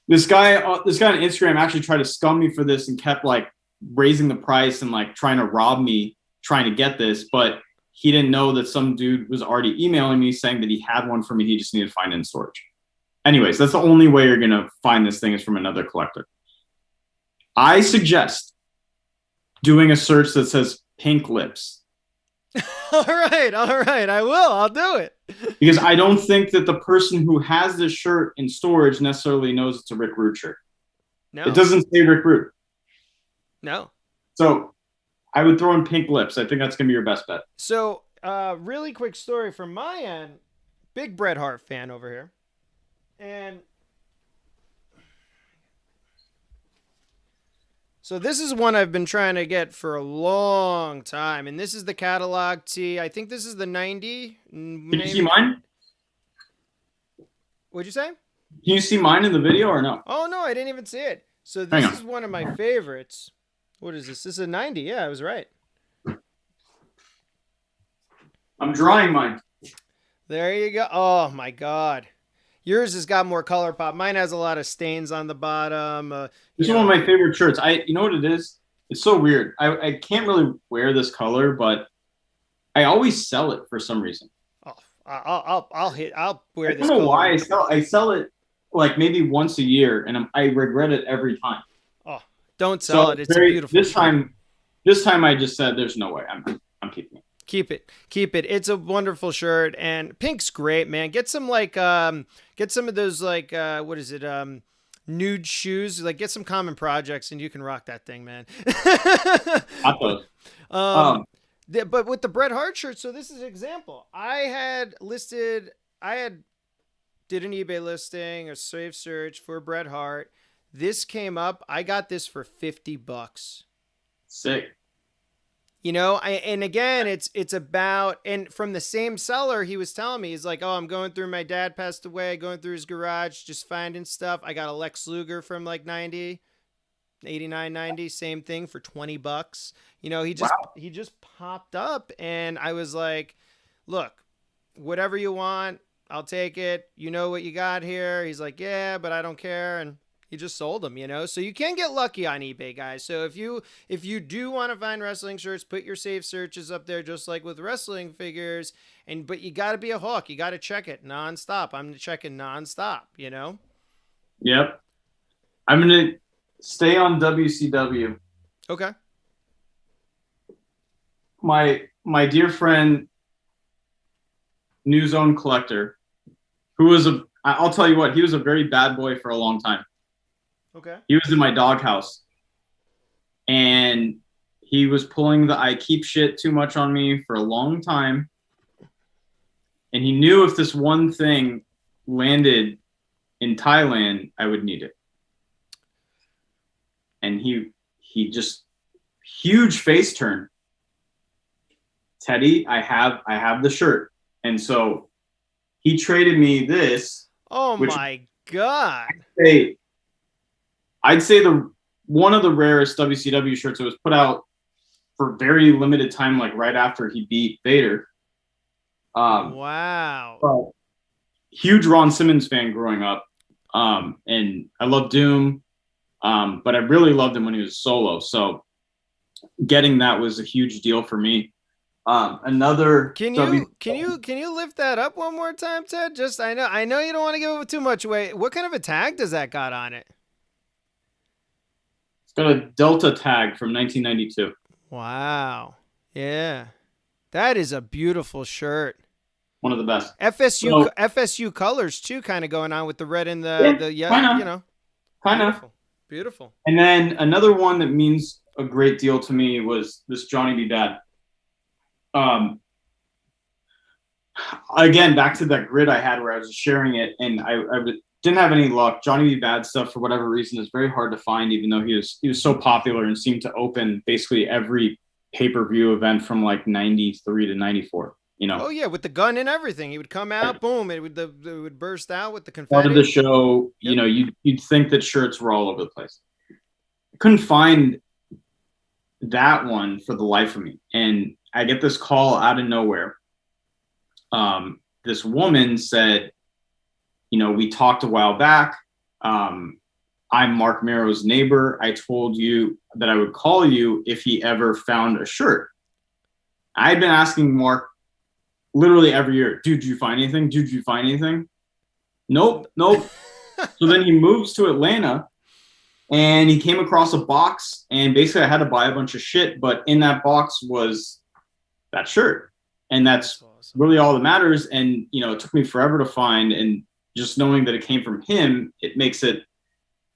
this guy on Instagram actually tried to scum me for this and kept like raising the price and like trying to rob me trying to get this, but he didn't know that some dude was already emailing me saying that he had one for me. He just needed to find it in storage. Anyways, that's the only way you're gonna find this thing is from another collector. I suggest doing a search that says pink lips. All right. I will. I'll do it. Because I don't think that the person who has this shirt in storage necessarily knows it's a Rick Rude shirt. No. It doesn't say Rick Rude. No. So I would throw in pink lips. I think that's going to be your best bet. So really quick story from my end. Big Bret Hart fan over here. And so this is one I've been trying to get for a long time, and this is the catalog tee. I think this is the 90. Can you see mine? What'd you say? Can you see mine in the video or no? Oh, no, I didn't even see it. So this is one of my favorites. What is this? This is a 90. Yeah, I was right. I'm drawing mine. There you go. Oh, my God. Yours has got more color pop. Mine has a lot of stains on the bottom. This is one of my favorite shirts. You know what it is? It's so weird. I can't really wear this color, but I always sell it for some reason. Oh, I'll wear this. I don't know why I sell it like maybe once a year, and I regret it every time. Oh, don't sell it. It's a beautiful. This time I just said there's no way I'm keeping it. Keep it. It's a wonderful shirt, and pink's great, man. Get some of those like what is it? nude shoes. Like, get some Common Projects and you can rock that thing, man. Got those. um, but with the Bret Hart shirt, so this is an example. I had did an eBay listing or Save Search for Bret Hart. This came up. I got this for $50. Sick. You know, and again, it's about, and from the same seller, he was telling me, he's like, oh, I'm going through, my dad passed away, going through his garage, just finding stuff. I got a Lex Luger from like 89, 90, same thing for $20. You know, he just popped up, and I was like, look, whatever you want, I'll take it. You know what you got here? He's like, yeah, but I don't care. And he just sold them, you know? So you can get lucky on eBay, guys. So if you do want to find wrestling shirts, put your safe searches up there, just like with wrestling figures. But you got to be a hawk. You got to check it nonstop. I'm checking nonstop, you know? Yep. I'm going to stay on WCW. Okay. My dear friend, New Zone Collector, who was I'll tell you what, he was a very bad boy for a long time. Okay. He was in my doghouse, and he was pulling the I keep shit too much on me for a long time. And he knew if this one thing landed in Thailand, I would need it. And he just, huge face turn. Teddy, I have the shirt. And so he traded me this. Oh my God. I'd say one of the rarest WCW shirts. It was put out for very limited time, like right after he beat Vader. Wow. Huge Ron Simmons fan growing up. And I love Doom. But I really loved him when he was solo. So getting that was a huge deal for me. Another. Can you lift that up one more time, Ted? Just I know you don't want to give too much away. What kind of a tag does that got on it? It's got a Delta tag from 1992. Wow. Yeah. That is a beautiful shirt. One of the best. FSU colors too, kind of going on with the red and the yellow, you know. Kind of. Beautiful. And then another one that means a great deal to me was this Johnny B. Bad. Again, back to that grid I had where I was sharing it, and I didn't have any luck. Johnny B. Bad stuff, for whatever reason, is very hard to find, even though he was so popular and seemed to open basically every pay-per-view event from like 93 to 94. You know? Oh yeah, with the gun and everything. He would come out, boom, it would burst out with the confetti. Part of the show, yep. You know, you'd think that shirts were all over the place. I couldn't find that one for the life of me. And I get this call out of nowhere. This woman said, you know, we talked a while back. I'm Mark Mero's neighbor. I told you that I would call you if he ever found a shirt. I'd been asking Mark literally every year, dude, did you find anything? Dude, did you find anything? Nope. So then he moves to Atlanta, and he came across a box, and basically I had to buy a bunch of shit, but in that box was that shirt. And that's awesome. Really all that matters. And, you know, it took me forever to find, and just knowing that it came from him, it makes it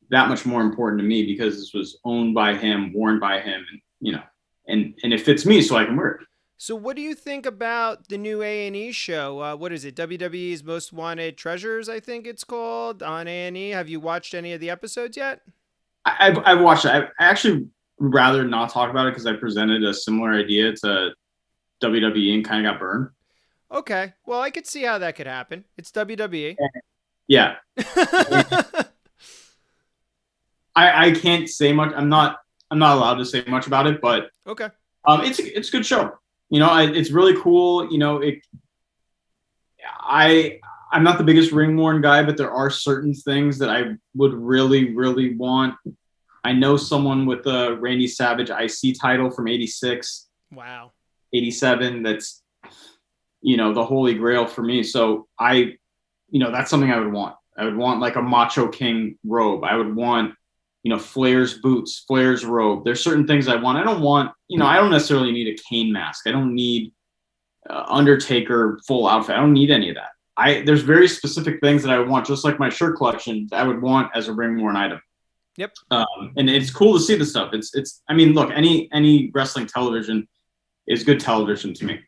that much more important to me because this was owned by him, worn by him, and, you know, and it fits me so I can wear it. So what do you think about the new A&E show? What is it? WWE's Most Wanted Treasures, I think it's called, on A&E. Have you watched any of the episodes yet? I've watched it. I actually would rather not talk about it because I presented a similar idea to WWE and kind of got burned. Okay. Well, I could see how that could happen. It's WWE. Yeah. I can't say much. I'm not allowed to say much about it, but okay. It's a good show. You know, it's really cool. You know, I'm not the biggest ring worn guy, but there are certain things that I would really, really want. I know someone with a Randy Savage IC title from 86. Wow. 87. That's, you know, the holy grail for me. So that's something I would want. I would want like a Macho King robe. I would want, you know, Flair's boots, Flair's robe. There's certain things I want. I don't necessarily need a Kane mask. I don't need Undertaker full outfit. I don't need any of that. there's very specific things that I would want, just like my shirt collection, I would want as a ring-worn item. Yep. And it's cool to see this stuff. I mean, look, any wrestling television is good television to me.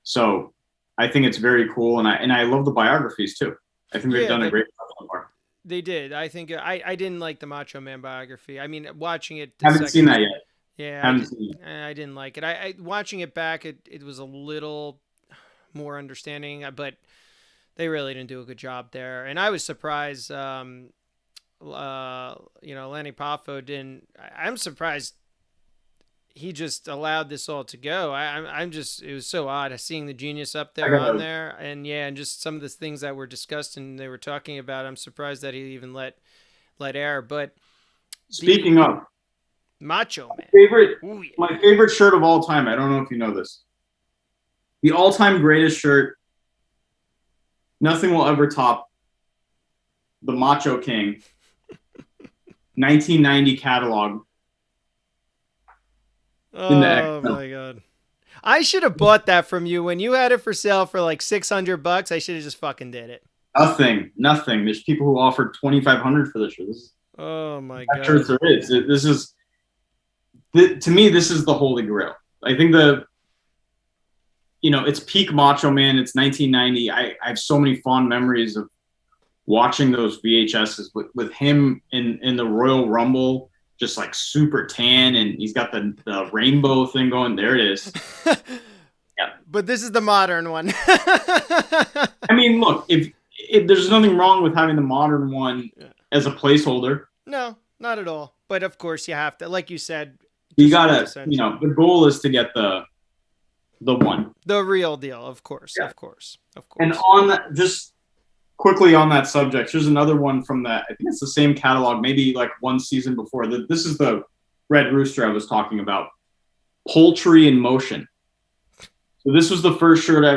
So I think it's very cool, and I love the biographies too. I think they've done a great job so far. They did. I think I didn't like the Macho Man biography. I mean, watching it. Haven't seen that yet. Yeah, I didn't like it. I watching it back, it was a little more understanding, but they really didn't do a good job there. And I was surprised. Lanny Poffo didn't. I'm surprised he just allowed this all to go. I'm just, it was so odd seeing the Genius up there on there, and and just some of the things that were discussed and they were talking about. I'm surprised that he even let air. But speaking of Macho Man, my favorite shirt of all time. I don't know if you know this. The all-time greatest shirt. Nothing will ever top the Macho King 1990 catalog. Oh my God. I should have bought that from you when you had it for sale for like $600. I should have just fucking did it. Nothing. There's people who offered $2,500 for this shirt. Oh my God. Shirts there is. To me, this is the holy grail. I think it's peak Macho Man. It's 1990. I have so many fond memories of watching those VHSs with him in the Royal Rumble, just like super tan, and he's got the rainbow thing going. There it is. Yeah. But this is the modern one. I mean, look, if there's nothing wrong with having the modern one as a placeholder. No, not at all. But of course you have to, like you said, you gotta, the goal is to get the one. The real deal, of course, yeah. Of course. And on that, just quickly on that subject, here's another one from that. I think it's the same catalog, maybe like one season before. This is the Red Rooster I was talking about. Poultry in Motion. So this was the first shirt I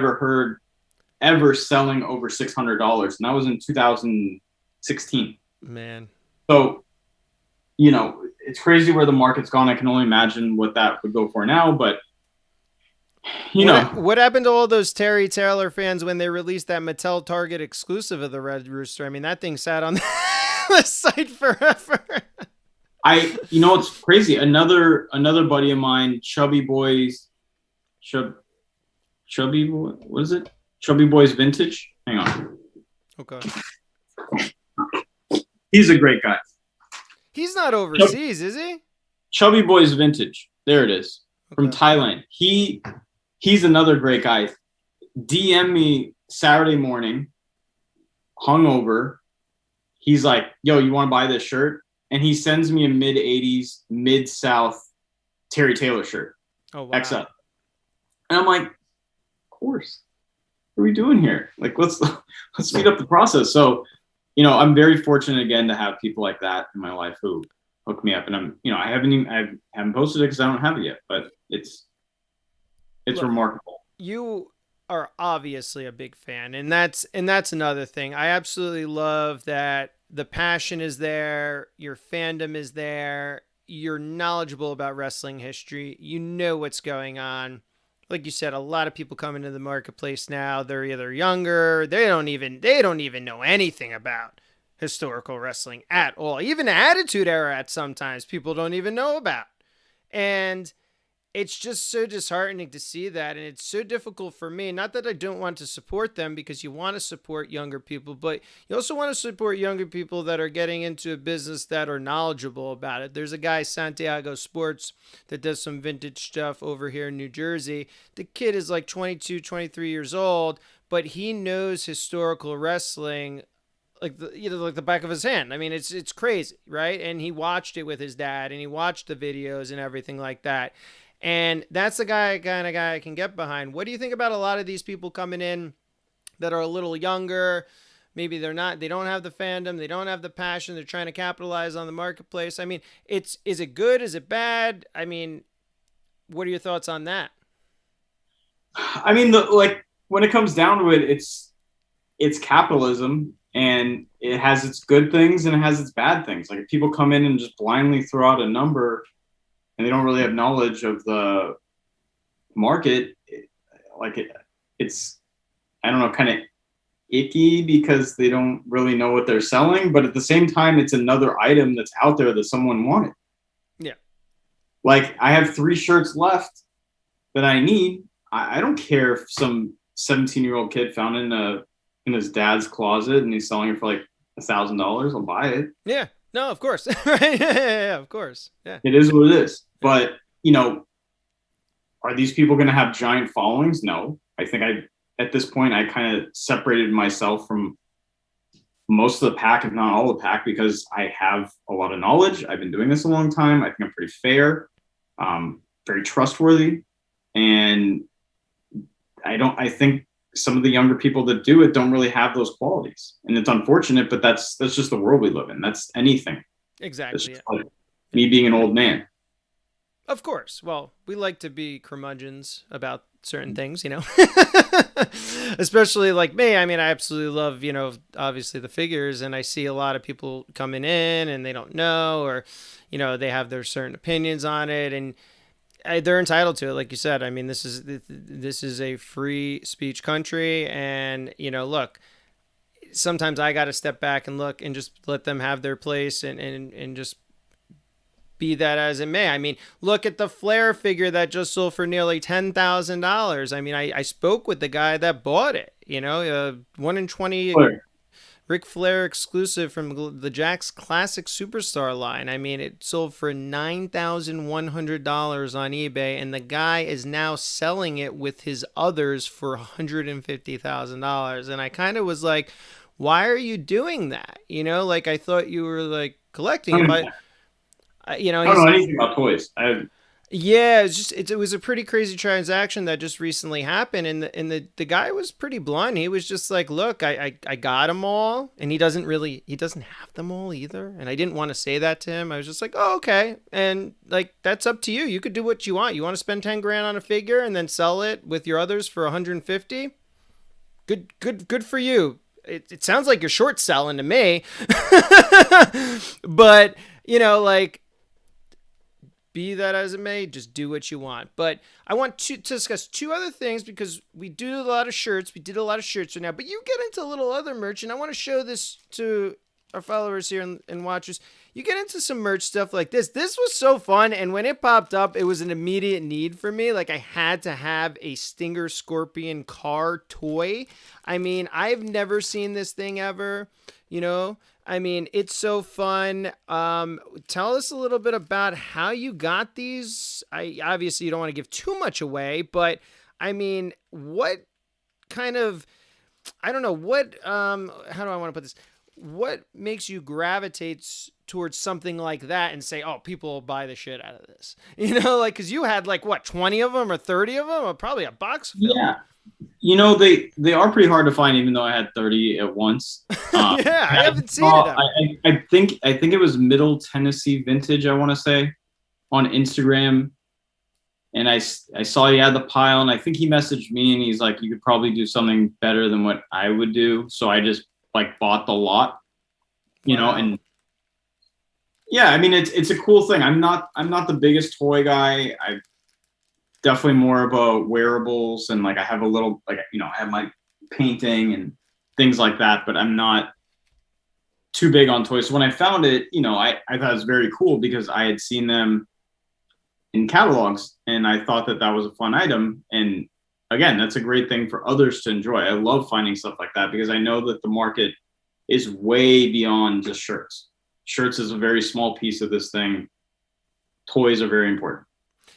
ever selling over $600, and that was in 2016. Man. So, it's crazy where the market's gone. I can only imagine what that would go for now, but what happened to all those Terry Taylor fans when they released that Mattel Target exclusive of the Red Rooster? I mean, that thing sat on the site forever. It's crazy. Another buddy of mine, Chubby Boys Vintage. Hang on. Okay. He's a great guy. He's not overseas, is he? Chubby Boys Vintage. There it is. Okay. From Thailand. He's another great guy. DM me Saturday morning, hungover. He's like, yo, you want to buy this shirt? And he sends me a mid-'80s, Mid-South Terry Taylor shirt. Oh, wow. XL. And I'm like, of course. What are we doing here? Like, let's speed up the process. So, I'm very fortunate again to have people like that in my life who hook me up. And I haven't posted it because I don't have it yet, but it's remarkable. You are obviously a big fan, and that's another thing. I absolutely love that the passion is there, your fandom is there, you're knowledgeable about wrestling history, you know what's going on. Like you said, a lot of people come into the marketplace now, they're either younger, they don't even know anything about historical wrestling at all. Even the Attitude Era at sometimes people don't even know about. And it's just so disheartening to see that, and it's so difficult for me. Not that I don't want to support them, because you want to support younger people, but you also want to support younger people that are getting into a business that are knowledgeable about it. There's a guy, Santiago Sports, that does some vintage stuff over here in New Jersey. The kid is like 22, 23 years old, but he knows historical wrestling like the back of his hand. I mean, it's crazy, right? And he watched it with his dad, and he watched the videos and everything like that. And that's the kind of guy I can get behind. What do you think about a lot of these people coming in that are a little younger? Maybe they don't have the fandom, they don't have the passion, they're trying to capitalize on the marketplace. I mean, is it good? Is it bad? I mean, what are your thoughts on that? I mean, when it comes down to it, it's capitalism, and it has its good things and it has its bad things. Like, if people come in and just blindly throw out a number and they don't really have knowledge of the market, it's, I don't know, kind of icky because they don't really know what they're selling, but at the same time, it's another item that's out there that someone wanted. Yeah. Like, I have 3 shirts left that I need. I don't care if some 17-year-old kid found it in his dad's closet and he's selling it for like $1,000. I'll buy it. Yeah. No, of course. Right. Yeah, of course. Yeah. It is what it is. But, are these people going to have giant followings? No. I think at this point, I kind of separated myself from most of the pack, if not all the pack, because I have a lot of knowledge. I've been doing this a long time. I think I'm pretty fair, very trustworthy. And I think some of the younger people that do it don't really have those qualities. And it's unfortunate, but that's just the world we live in. That's anything. Exactly. Yeah. Like me being an old man. Of course. Well, we like to be curmudgeons about certain things, especially like me. I mean, I absolutely love, obviously the figures, and I see a lot of people coming in and they don't know, or, they have their certain opinions on it, and they're entitled to it. Like you said, I mean, this is a free speech country, and, look, sometimes I got to step back and look and just let them have their place and just be that as it may. I mean, look at the Flair figure that just sold for nearly $10,000. I mean, I spoke with the guy that bought it, 1 in 20 Ric Flair exclusive from the Jakks Classic Superstar line. I mean, it sold for $9,100 on eBay, and the guy is now selling it with his others for $150,000. And I kind of was like, why are you doing that? Like, I thought you were like collecting. I don't know anything about toys. Yeah, it was a pretty crazy transaction that just recently happened, and the guy was pretty blunt. He was just like, "Look, I got them all," and he doesn't have them all either. And I didn't want to say that to him. I was just like, "Oh, okay," and like that's up to you. You could do what you want. You want to spend 10 grand on a figure and then sell it with your others for 150? Good for you. It sounds like you're short selling to me, but like. Be that as it may, just do what you want. But I want to discuss 2 other things, because we do a lot of shirts. We did a lot of shirts right now, but you get into a little other merch, and I want to show this to our followers here and watchers. You get into some merch stuff like this. This was so fun, and when it popped up, it was an immediate need for me. Like, I had to have a Stinger Scorpion car toy. I mean, I've never seen this thing ever, I mean, it's so fun. Tell us a little bit about how you got these. Obviously, you don't want to give too much away, but I mean, what kind of, I don't know, how do I want to put this? What makes you gravitate towards something like that and say, oh, people will buy the shit out of this? Like, because you had like, what, 20 of them or 30 of them, or probably a box full. Yeah. They are pretty hard to find, even though I had 30 at once. Yeah, I haven't seen it. I think it was Middle Tennessee Vintage, I want to say, on Instagram. And I saw he had the pile, and I think he messaged me, and he's like, you could probably do something better than what I would do. So I just like bought the lot, and yeah, I mean, it's a cool thing. I'm not the biggest toy guy. I've definitely more about wearables, and like I have a little, like, I have my painting and things like that, but I'm not too big on toys. So when I found it, I thought it was very cool because I had seen them in catalogs, and I thought that was a fun item. And again, that's a great thing for others to enjoy. I love finding stuff like that because I know that the market is way beyond just shirts. Shirts is a very small piece of this thing. Toys are very important.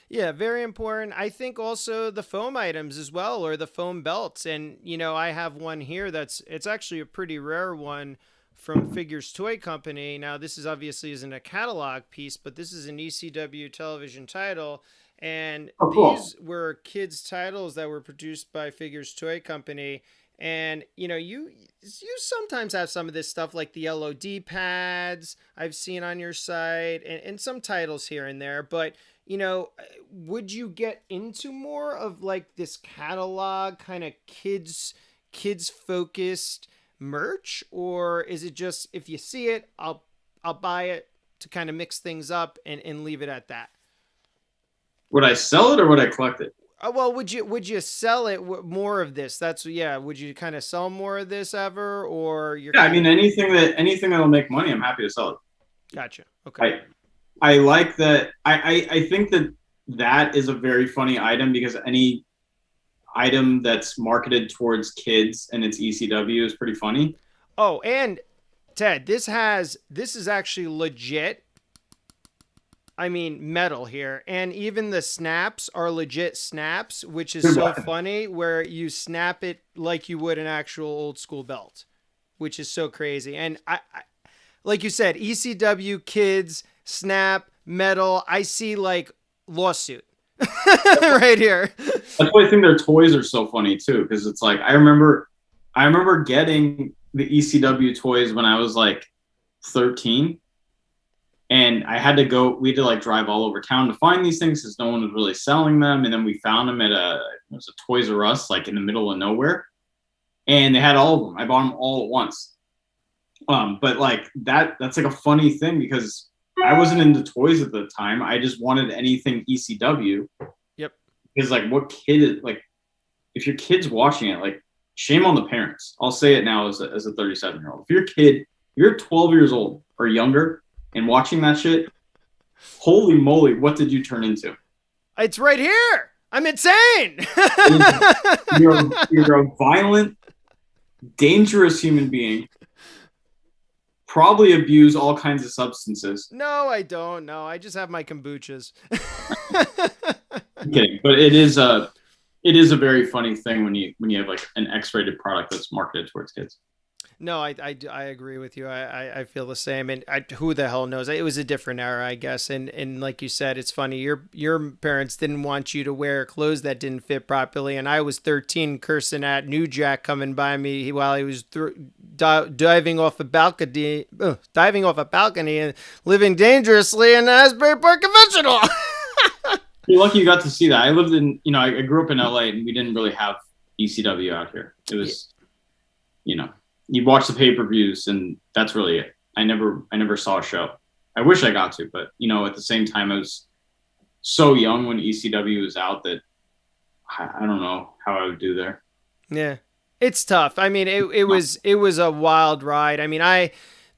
Yeah, very important. I think also the foam items as well, or the foam belts. And, I have one here it's actually a pretty rare one from Figures Toy Company. Now, this is obviously isn't a catalog piece, but this is an ECW television title. And cool. These were kids' titles that were produced by Figures Toy Company. And, you sometimes have some of this stuff like the LOD pads I've seen on your site, and some titles here and there. But, would you get into more of like this catalog kind of kids focused merch, or is it just, if you see it, I'll buy it to kind of mix things up and leave it at that? Would I sell it or would I collect it? Well, would you sell it more of this? That's yeah. Would you kind of sell more of this ever, or you're Yeah, I kind mean of anything that'll make money, I'm happy to sell it. gotcha? Okay. I like that. I think that is a very funny item because any item that's marketed towards kids and it's ECW is pretty funny. Oh, and Ted, this is actually legit. I mean, metal here. And even the snaps are legit snaps, which is Good so weapon. funny, where you snap it like you would an actual old school belt, which is so crazy. And like you said, ECW, kids, snap, metal. I see like lawsuit right here. That's why I think their toys are so funny too, because it's like I remember getting the ECW toys when I was like 13, and I had to go. We had to like drive all over town to find these things because no one was really selling them, and then we found them at it was a Toys R Us like in the middle of nowhere, and they had all of them. I bought them all at once. But like that's like a funny thing because I wasn't into toys at the time. I just wanted anything ECW. Yep. Because like what kid is like if your kid's watching it, like shame on the parents. I'll say it now as a 37-year-old. If your kid, you're 12 years old or younger and watching that shit, holy moly, what did you turn into? It's right here. I'm insane. You're a violent, dangerous human being. Probably abuse all kinds of substances. No, I don't. No, I just have my kombuchas. I'm kidding, but it is a very funny thing when you have like an X-rated product that's marketed towards kids. No, I agree with you. I feel the same. And who the hell knows? It was a different era, I guess. And like you said, it's funny. Your parents didn't want you to wear clothes that didn't fit properly. And I was 13 cursing at New Jack coming by me while he was diving off a balcony and living dangerously in Asbury Park Conventional. You're lucky you got to see that. I lived in, I grew up in LA and we didn't really have ECW out here. It was, you watch the pay-per-views and that's really it. I never saw a show. I wish I got to, but at the same time, I was so young when ECW was out that I don't know how I would do there. Yeah, it's tough. I mean, it was a wild ride. I mean,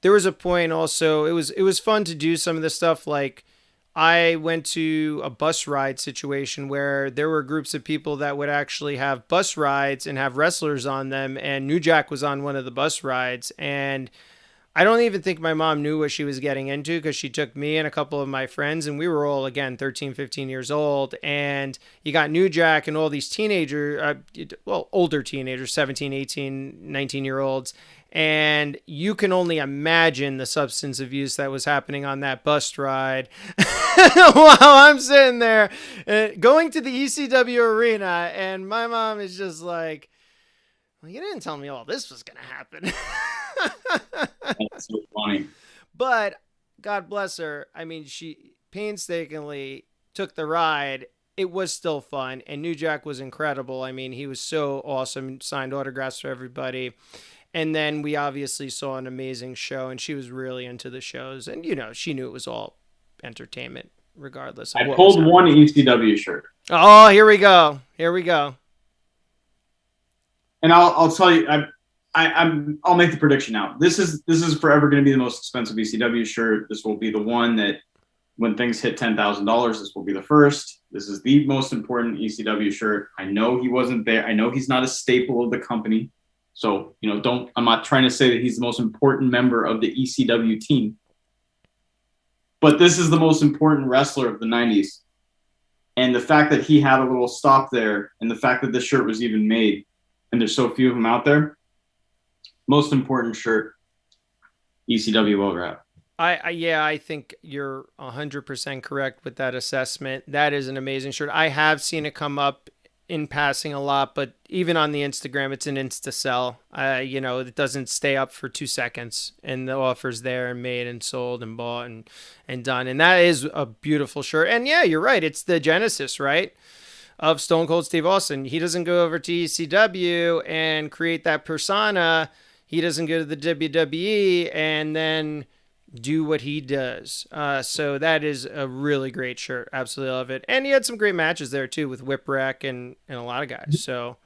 there was a point also. It was fun to do some of the stuff. Like I went to a bus ride situation where there were groups of people that would actually have bus rides and have wrestlers on them. And New Jack was on one of the bus rides. And I don't even think my mom knew what she was getting into because she took me and a couple of my friends and we were all, again, 13, 15 years old. And you got New Jack and all these older teenagers, 17, 18, 19-year-olds. And you can only imagine the substance abuse that was happening on that bus ride while I'm sitting there going to the ECW arena. And my mom is just like, well, you didn't tell me all this was going to happen. That's so funny. But God bless her. I mean, she painstakingly took the ride. It was still fun. And New Jack was incredible. I mean, he was so awesome. Signed autographs for everybody. And then we obviously saw an amazing show, and she was really into the shows. And, she knew it was all entertainment, regardless of I what pulled was one ECW shirt. Oh, here we go. Here we go. And I'll tell you, I'll make the prediction now. This is forever going to be the most expensive ECW shirt. This will be the one that when things hit $10,000, this will be the first. This is the most important ECW shirt. I know he wasn't there. I know he's not a staple of the company. So, I'm not trying to say that he's the most important member of the ECW team. But this is the most important wrestler of the 90s. And the fact that he had a little stop there and the fact that this shirt was even made and there's so few of them out there, most important shirt, ECW will wrap. I think you're 100% correct with that assessment. That is an amazing shirt. I have seen it come up in passing a lot, but even on the Instagram, it's an insta sell. It doesn't stay up for 2 seconds, and the offer's there and made and sold and bought and done. And that is a beautiful shirt. And yeah, you're right. It's the genesis, right, of Stone Cold Steve Austin. He doesn't go over to ECW and create that persona. He doesn't go to the WWE and then do what he does. So that is a really great shirt. Absolutely love it. And he had some great matches there too with Whipwreck and a lot of guys. So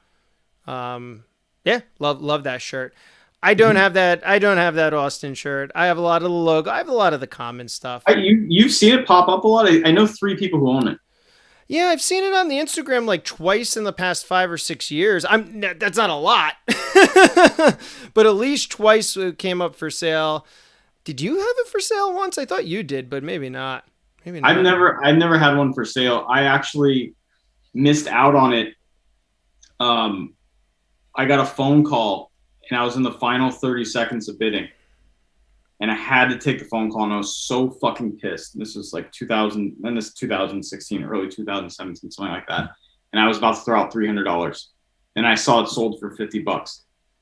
yeah, love that shirt. I don't have that. I don't have that Austin shirt. I have a lot of the logo. I have a lot of the common stuff. You've seen it pop up a lot. I know 3 people who own it. Yeah, I've seen it on the Instagram like twice in the past 5 or 6 years. That's not a lot, but at least twice it came up for sale. Did you have it for sale once? I thought you did, but maybe not. Maybe not. I've never had one for sale. I actually missed out on it. I got a phone call and I was in the final 30 seconds of bidding. And I had to take the phone call and I was so fucking pissed. This was like 2016, early 2017, something like that. And I was about to throw out $300 and I saw it sold for $50. I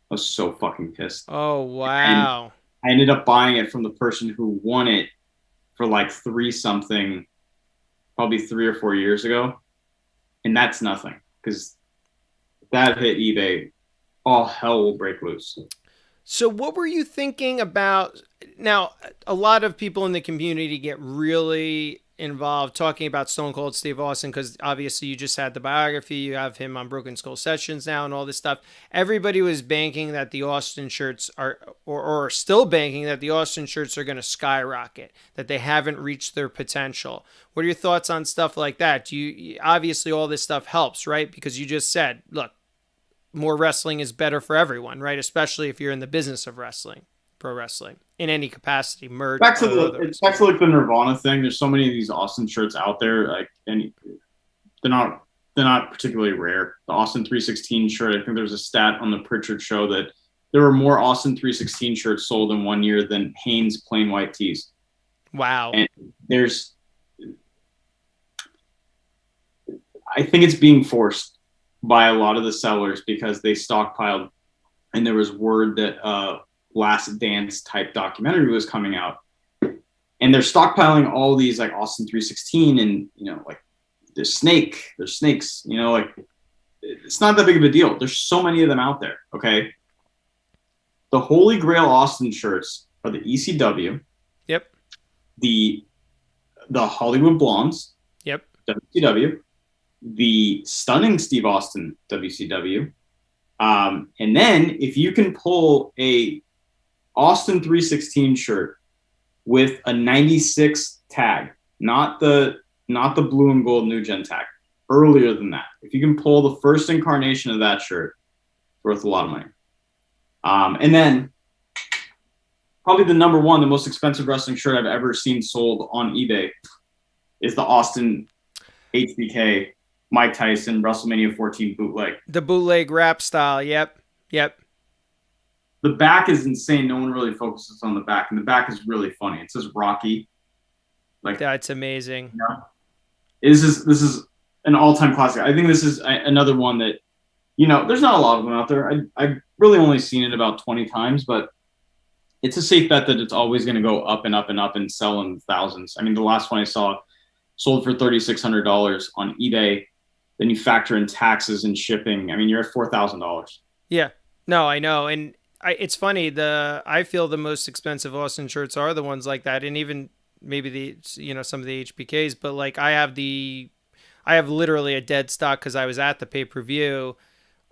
was so fucking pissed. Oh, wow. And I ended up buying it from the person who won it for like 3 something, probably 3 or 4 years ago. And that's nothing because that hit eBay, all hell will break loose. So what were you thinking about? Now, a lot of people in the community get really involved talking about Stone Cold Steve Austin because obviously you just had the biography. You have him on Broken Skull Sessions now and all this stuff. Everybody was banking that the Austin shirts are, or still banking that the Austin shirts are going to skyrocket, that they haven't reached their potential. What are your thoughts on stuff like that? Do you, obviously all this stuff helps, right? Because you just said, look, more wrestling is better for everyone, right? Especially if you're in the business of wrestling, pro wrestling, in any capacity, merch. It's back to like the Nirvana thing. There's so many of these Austin shirts out there, like, and they're not particularly rare. The Austin 316 shirt, I think there's a stat on the Pritchard show that there were more Austin 316 shirts sold in 1 year than Hanes plain white tees. Wow. And I think it's being forced by a lot of the sellers because they stockpiled, and there was word that Last Dance type documentary was coming out, and they're stockpiling all these like Austin 316 and like there's snakes, like it's not that big of a deal. There's so many of them out there. Okay. The Holy Grail Austin shirts are the ECW. Yep. The Hollywood Blondes. Yep. WCW. The Stunning Steve Austin WCW. And then if you can pull a Austin 316 shirt with a 96 tag, not the blue and gold new gen tag, earlier than that, if you can pull the first incarnation of that shirt, it's worth a lot of money. And then probably the number one, the most expensive wrestling shirt I've ever seen sold on eBay is the Austin HBK Mike Tyson WrestleMania 14 bootleg. The bootleg rap style. Yep. The back is insane. No one really focuses on the back, and the back is really funny. It says Rocky. Like, that's amazing. This is an all-time classic. I think this is another one that, there's not a lot of them out there. I've really only seen it about 20 times, but it's a safe bet that it's always going to go up and up and up and sell in thousands. I mean, the last one I saw sold for $3,600 on eBay. Then you factor in taxes and shipping. I mean, you're at $4,000. Yeah, no, I know. And it's funny. I feel the most expensive Austin shirts are the ones like that. And even maybe some of the HBKs, but like I have literally a dead stock because I was at the pay-per-view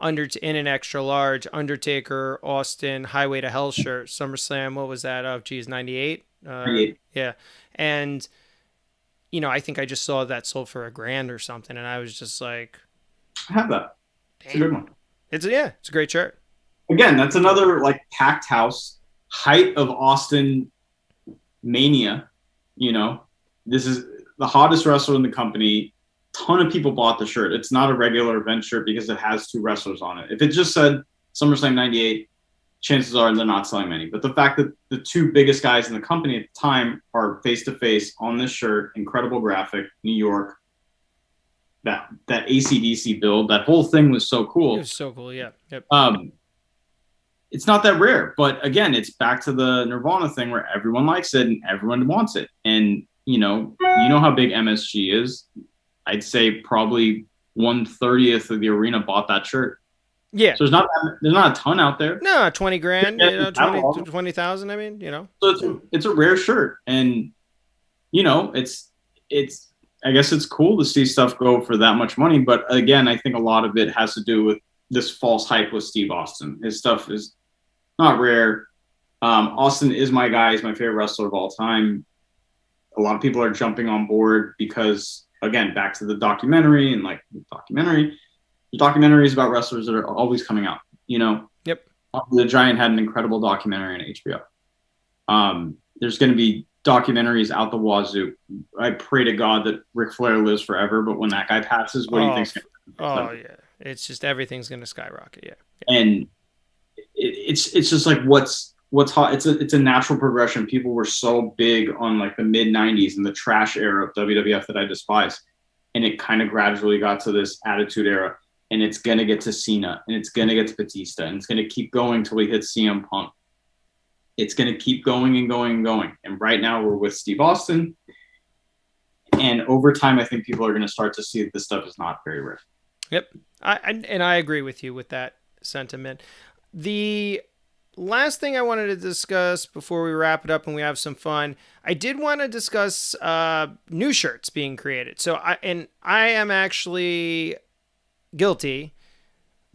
in an extra large Undertaker Austin Highway to Hell shirt, SummerSlam. What was that? Oh, geez, 98. 98. Yeah. And I think I just saw that sold for $1,000 or something, and I was just like, I have that. It's a good one. It's a great shirt. Again, that's another like packed house, height of Austin mania. This is the hottest wrestler in the company. Ton of people bought the shirt. It's not a regular event shirt because it has 2 wrestlers on it. If it just said SummerSlam 98, chances are they're not selling many. But the fact that the 2 biggest guys in the company at the time are face-to-face on this shirt, incredible graphic, New York, that AC/DC build, that whole thing was so cool. It was so cool, yeah. Yep. It's not that rare. But again, it's back to the Nirvana thing where everyone likes it and everyone wants it. And, you know how big MSG is. I'd say probably 1/30 of the arena bought that shirt. Yeah. So there's not a ton out there. No, 20 grand, Yeah, you know, 20,000. I mean, you know. So it's a rare shirt, and you know, it's I guess it's cool to see stuff go for that much money. But again, I think a lot of it has to do with this false hype with Steve Austin. His stuff is not rare. Austin is my guy. He's my favorite wrestler of all time. A lot of people are jumping on board because, again, back to the documentary and like the documentaries about wrestlers that are always coming out, you know? Yep. The Giant had an incredible documentary on HBO. There's going to be documentaries out the wazoo. I pray to God that Ric Flair lives forever, but when that guy passes, what do you think's going to happen? Oh, yeah. It's just everything's going to skyrocket, yeah. And it's just like what's hot. It's a natural progression. People were so big on like the mid 90s and the trash era of WWF that I despise. And it kind of gradually got to this attitude era, and it's going to get to Cena, and it's going to get to Batista, and it's going to keep going till we hit CM Punk. It's going to keep going and going and going. And right now we're with Steve Austin. And over time, I think people are going to start to see that this stuff is not very rare. Yep. I agree with you with that sentiment. The last thing I wanted to discuss before we wrap it up and we have some fun, I did want to discuss new shirts being created. So I am actually guilty.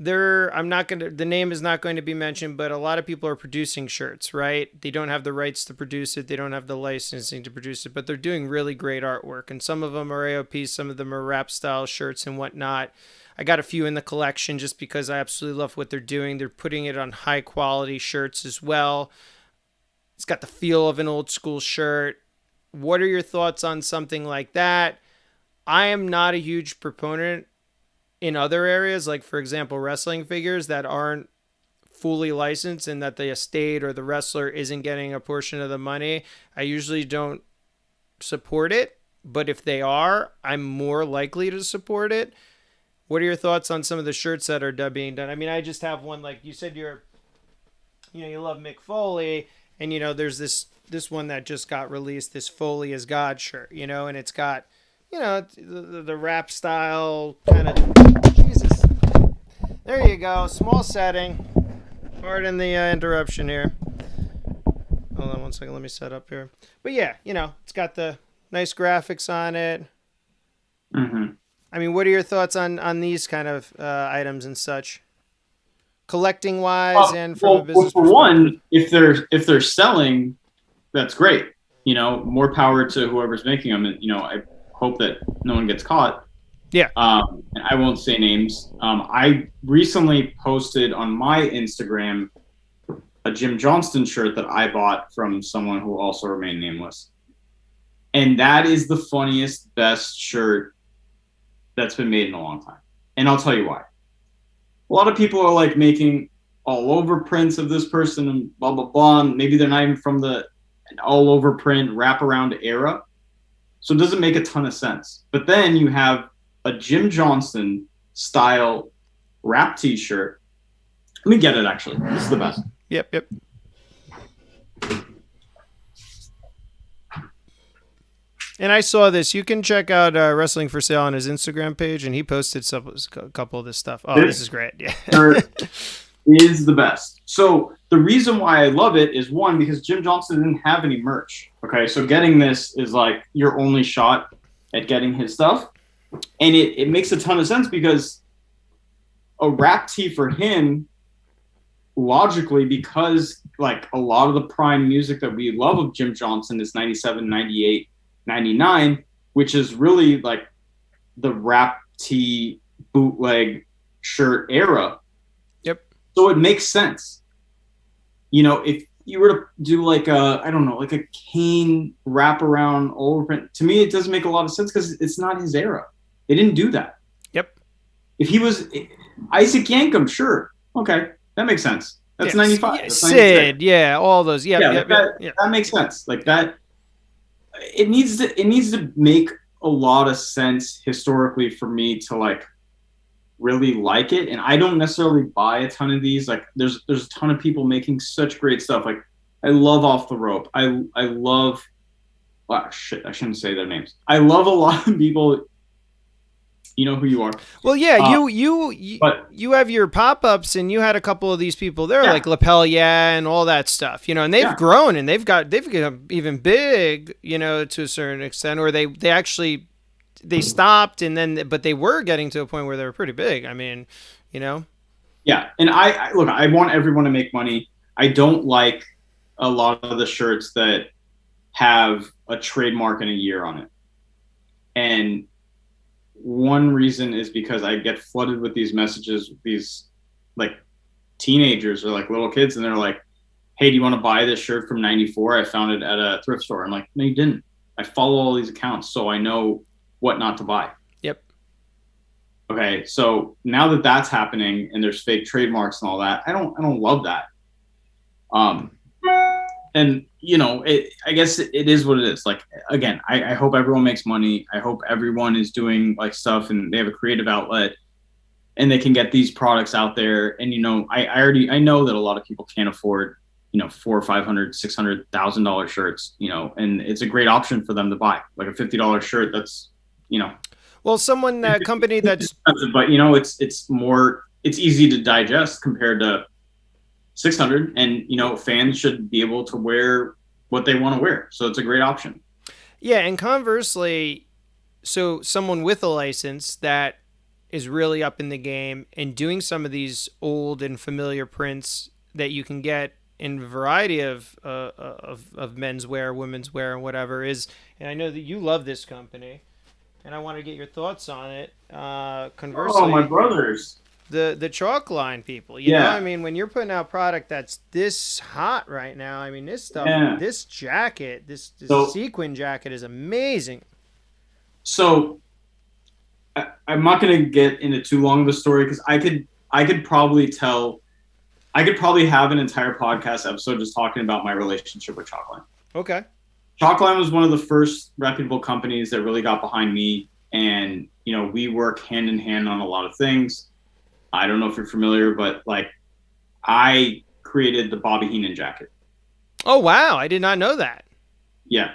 The name is not going to be mentioned, but a lot of people are producing shirts, right? They don't have the rights to produce it. They don't have the licensing to produce it, but they're doing really great artwork. And some of them are AOP, some of them are rap style shirts and whatnot. I got a few in the collection just because I absolutely love what they're doing. They're putting it on high quality shirts as well. It's got the feel of an old school shirt. What are your thoughts on something like that? I am not a huge proponent in other areas, like for example, wrestling figures that aren't fully licensed and that the estate or the wrestler isn't getting a portion of the money. I usually don't support it, but if they are, I'm more likely to support it. What are your thoughts on some of the shirts that are being done? I mean, I just have one, like you said, you love Mick Foley, and there's this one that just got released, this Foley is God shirt, and it's got, the rap style kind of, Jesus. There you go. Small setting. Pardon the interruption here. Hold on one second. Let me set up here. But yeah, it's got the nice graphics on it. Mm-hmm. I mean, what are your thoughts on these kind of items and such? Collecting wise and from a business perspective? For one, if they're selling, that's great. More power to whoever's making them. And, I hope that no one gets caught. Yeah. And I won't say names. I recently posted on my Instagram a Jim Johnston shirt that I bought from someone who also remained nameless. And that is the funniest, best shirt that's been made in a long time. And I'll tell you why. A lot of people are like making all over prints of this person and blah, blah, blah. And maybe they're not even from the all over print wraparound era. So it doesn't make a ton of sense. But then you have a Jim Johnston style wrap t-shirt. Let me get it, actually. This is the best. Yep. And I saw this. You can check out Wrestling for Sale on his Instagram page, and he posted a couple of this stuff. Oh, this is great. Yeah. Is the best. So the reason why I love it is, one, because Jim Johnston didn't have any merch. Okay, so getting this is like your only shot at getting his stuff. And it makes a ton of sense because a rap tee for him, logically, because like a lot of the prime music that we love of Jim Johnston is 97, 98, 99, which is really like the rap tee bootleg shirt era. Yep. So it makes sense. If you were to do like a Kane wraparound all over, to me it doesn't make a lot of sense because it's not his era. They didn't do that. Yep. If he was Isaac Yankem, sure. Okay. That makes sense. That's 95. Yeah, That's Sid, yeah, all those. That makes sense. Like that. It needs to make a lot of sense historically for me to like really like it. And I don't necessarily buy a ton of these. Like there's a ton of people making such great stuff. Like I love Off the Rope. I love, I shouldn't say their names. I love a lot of people, You know who you are. Well, yeah, But you have your pop-ups, and you had a couple of these people there, yeah, like Lapel, yeah, and all that stuff, and they've yeah. grown, and they've got even big, to a certain extent, or they actually they stopped, and then but they were getting to a point where they were pretty big. I mean, you know. Yeah, and I look. I want everyone to make money. I don't like a lot of the shirts that have a trademark and a year on it. And one reason is because I get flooded with these messages, these like teenagers or like little kids, and they're like, "Hey, do you want to buy this shirt from '94? I found it at a thrift store." I'm like, "No, you didn't. I follow all these accounts, so I know what not to buy." Yep. Okay, so now that that's happening and there's fake trademarks and all that, I don't love that. And I guess it is what it is. Like, again, I hope everyone makes money. I hope everyone is doing like stuff and they have a creative outlet and they can get these products out there. And I know that a lot of people can't afford $400, $500, $600,000 shirts. And it's a great option for them to buy like a $50 shirt. That's Well, company that's but it's easy to digest compared to 600, and fans should be able to wear what they want to wear, so it's a great option. Yeah, and conversely, so someone with a license that is really up in the game and doing some of these old and familiar prints that you can get in a variety of menswear, women's wear, and whatever is, and I know that you love this company, and I want to get your thoughts on it. Conversely, my brothers. The chalk line people, I mean, when you're putting out product that's this hot right now, I mean, this stuff, this jacket, this sequin jacket is amazing. So I'm not going to get into too long of a story because I could probably have an entire podcast episode just talking about my relationship with Chalkline. Okay. Chalkline was one of the first reputable companies that really got behind me, and we work hand in hand on a lot of things. I don't know if you're familiar, but like I created the Bobby Heenan jacket. Oh, wow. I did not know that. Yeah.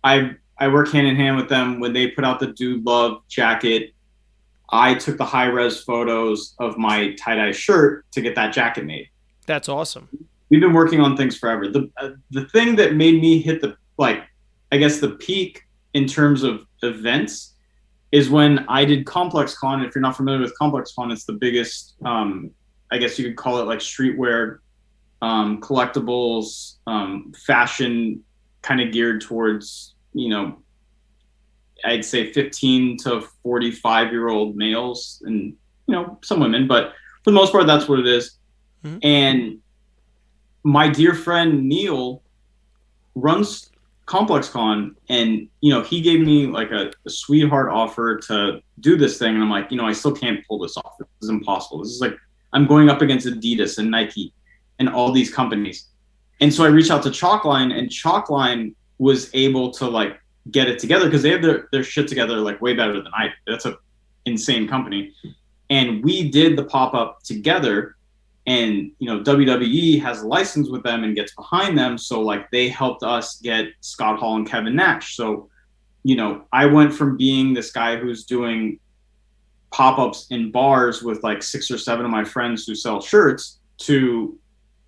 I work hand in hand with them. When they put out the Dude Love jacket, I took the high res photos of my tie-dye shirt to get that jacket made. That's awesome. We've been working on things forever. The thing that made me hit the peak in terms of events is when I did Complex Con. If you're not familiar with Complex Con, it's the biggest, I guess you could call it like streetwear, collectibles, fashion kind of geared towards, I'd say 15 to 45-year-old males and, some women, but for the most part, that's what it is. Mm-hmm. And my dear friend Neil runs Complex Con, and he gave me like a sweetheart offer to do this thing, and I'm like, I still can't pull this off. This is impossible. This is like I'm going up against Adidas and Nike and all these companies. And so I reached out to Chalkline, and Chalkline was able to like get it together because they have their shit together like way better than I do. That's a insane company. And we did the pop-up together, and WWE has a license with them and gets behind them, so like they helped us get Scott Hall and Kevin Nash. So I went from being this guy who's doing pop-ups in bars with like 6 or 7 of my friends who sell shirts to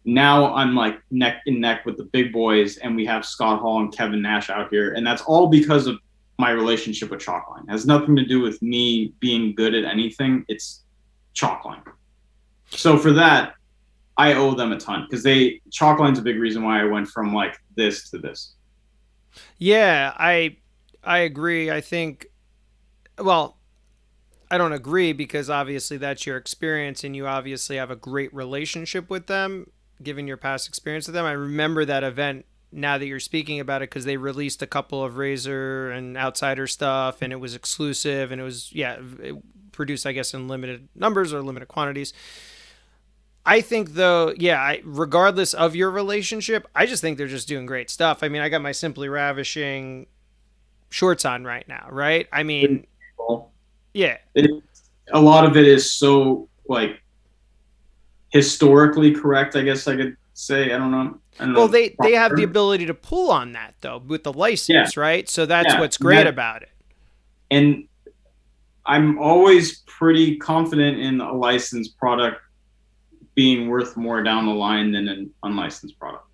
now I'm like neck and neck with the big boys, and we have Scott Hall and Kevin Nash out here, and that's all because of my relationship with Chalkline. It has nothing to do with me being good at anything. It's Chalkline. So for that, I owe them a ton because Chalkline's a big reason why I went from like this to this. Yeah, I agree. I think, well, I don't agree because obviously that's your experience and you obviously have a great relationship with them, given your past experience with them. I remember that event now that you're speaking about it because they released a couple of Razor and Outsider stuff, and it was exclusive, and it was, it produced, I guess, in limited numbers or limited quantities. I think, though, regardless of your relationship, I just think they're just doing great stuff. I mean, I got my Simply Ravishing shorts on right now, right? I mean, yeah. A lot of it is so, like, historically correct, I guess I could say. I don't know. Well, they have the ability to pull on that, though, with the license, right? So that's what's great about it. And I'm always pretty confident in a licensed product being worth more down the line than an unlicensed product.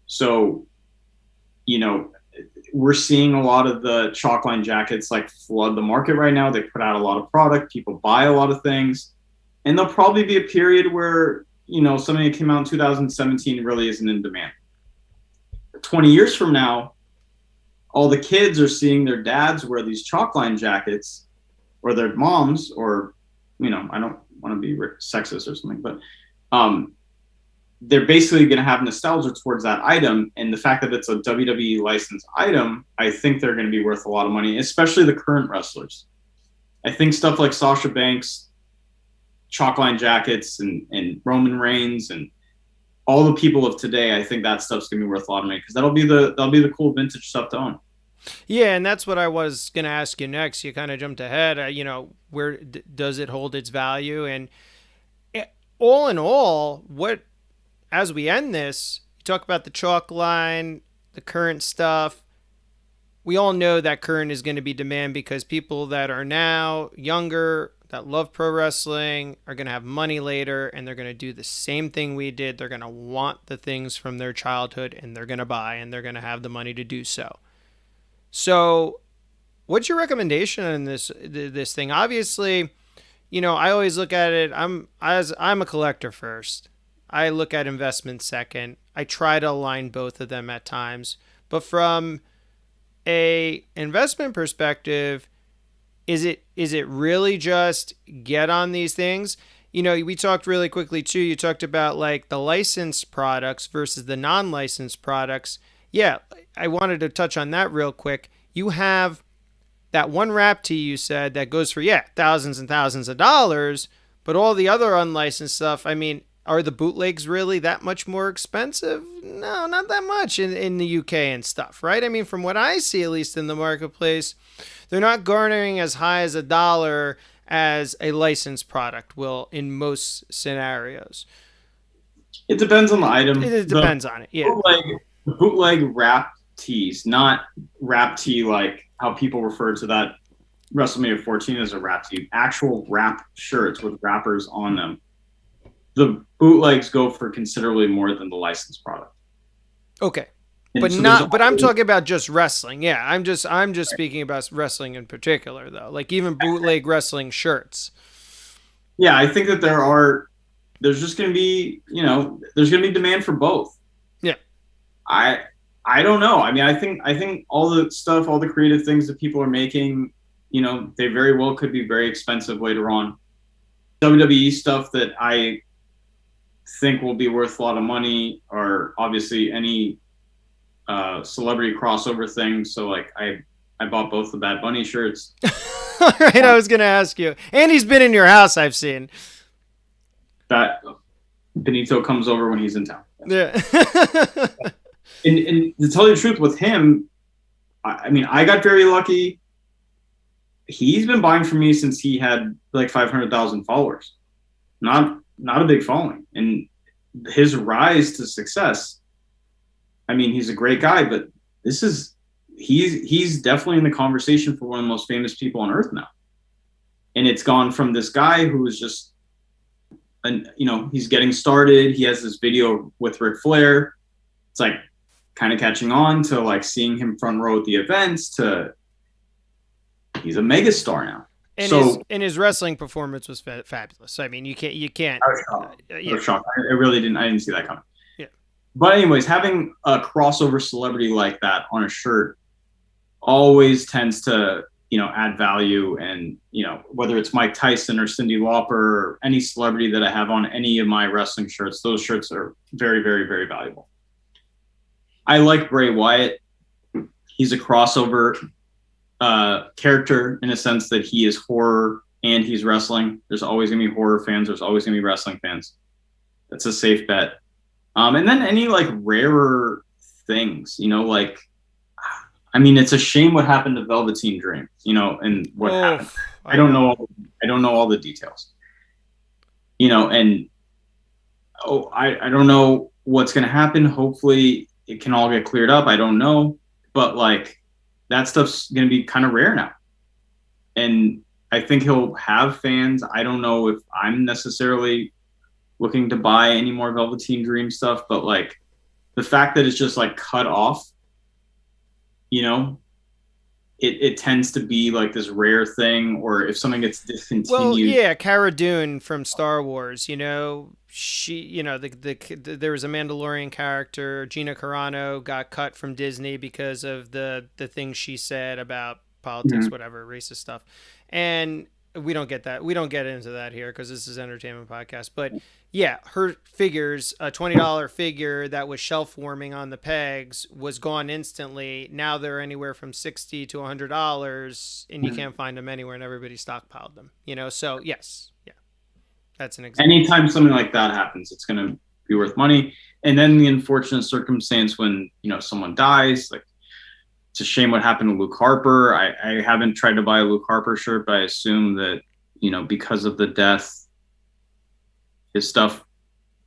So, you know, we're seeing a lot of the chalk line jackets like flood the market right now. They put out a lot of product. People buy a lot of things. And there'll probably be a period where, you know, something that came out in 2017 really isn't in demand. 20 years from now, all the kids are seeing their dads wear these chalk line jackets, or their moms, or, you know, I don't want to be sexist or something, but they're basically going to have nostalgia towards that item. And the fact that it's a WWE licensed item, I think they're going to be worth a lot of money, especially the current wrestlers. I think stuff like Sasha Banks, chalk line jackets, and Roman Reigns, and all the people of today, I think that stuff's going to be worth a lot of money, because that'll be the cool vintage stuff to own. Yeah, and that's what I was going to ask you next. You kind of jumped ahead. You know, where does it hold its value? And all in all, as we end this, you talk about the chalk line, the current stuff. We all know that current is going to be demand, because people that are now younger, that love pro wrestling, are going to have money later, and they're going to do the same thing we did. They're going to want the things from their childhood, and they're going to buy, and they're going to have the money to do so. So what's your recommendation on this thing? Obviously, you know, I always look at it, I'm a collector first. I look at investment second. I try to align both of them at times. But from a investment perspective, is it really just get on these things? You know, we talked really quickly too. You talked about like the licensed products versus the non-licensed products. Yeah, I wanted to touch on that real quick. You have that one wrap tee you said that goes for, thousands and thousands of dollars, but all the other unlicensed stuff, I mean, are the bootlegs really that much more expensive? No, not that much in the UK and stuff, right? I mean, from what I see, at least in the marketplace, they're not garnering as high as $1 as a licensed product will in most scenarios. It depends on the item. It depends on it, yeah. Bootleg wrap tees, not wrap tee like how people refer to that WrestleMania 14 as a wrap tee. Actual wrap shirts with wrappers on them. The bootlegs go for considerably more than the licensed product. Okay. But I'm talking about just wrestling. Yeah, I'm just speaking about wrestling in particular though. Like even bootleg wrestling shirts. Yeah, I think that there's just going to be, there's going to be demand for both. Yeah. I don't know. I mean, I think all the stuff, all the creative things that people are making, they very well could be very expensive later on. WWE stuff that I think will be worth a lot of money are obviously any celebrity crossover things. So like I bought both the Bad Bunny shirts. All right, I was going to ask you. And he's been in your house, I've seen. That Benito comes over when he's in town. Yeah. And to tell you the truth, with him, I mean, I got very lucky. He's been buying from me since he had like 500,000 followers. Not a big following. And his rise to success, I mean, he's a great guy, but he's definitely in the conversation for one of the most famous people on earth now. And it's gone from this guy who was just, he's getting started. He has this video with Ric Flair. It's like kind of catching on to like seeing him front row at the events to he's a megastar now. And his wrestling performance was fabulous. I mean, you can't. I was shocked. I really didn't. I didn't see that coming. Yeah. But anyways, having a crossover celebrity like that on a shirt always tends to, add value. And, whether it's Mike Tyson or Cyndi Lauper or any celebrity that I have on any of my wrestling shirts, those shirts are very, very, very valuable. I like Bray Wyatt. He's a crossover character in a sense that he is horror and he's wrestling. There's always going to be horror fans. There's always going to be wrestling fans. That's a safe bet. And then any like rarer things, I mean, it's a shame what happened to Velveteen Dream, and what happened. I don't know all the details, and I don't know what's going to happen. Hopefully it can all get cleared up. I don't know, but like that stuff's going to be kind of rare now. And I think he'll have fans. I don't know if I'm necessarily looking to buy any more Velveteen Dream stuff, but like the fact that it's just like cut off, you know, it tends to be like this rare thing, or if something gets discontinued. Well, yeah, Cara Dune from Star Wars, she, there was a Mandalorian character, Gina Carano, got cut from Disney because of the things she said about politics, whatever, racist stuff. And we don't get that. We don't get into that here because this is an entertainment podcast. But yeah, her figures, a $20 figure that was shelf warming on the pegs, was gone instantly. Now they're anywhere from $60 to $100, and you can't find them anywhere, and everybody stockpiled them. So yes, yeah, that's an example. Anytime something like that happens, it's going to be worth money. And then the unfortunate circumstance when someone dies, like. It's a shame what happened to Luke Harper. I haven't tried to buy a Luke Harper shirt, but I assume that, because of the death, his stuff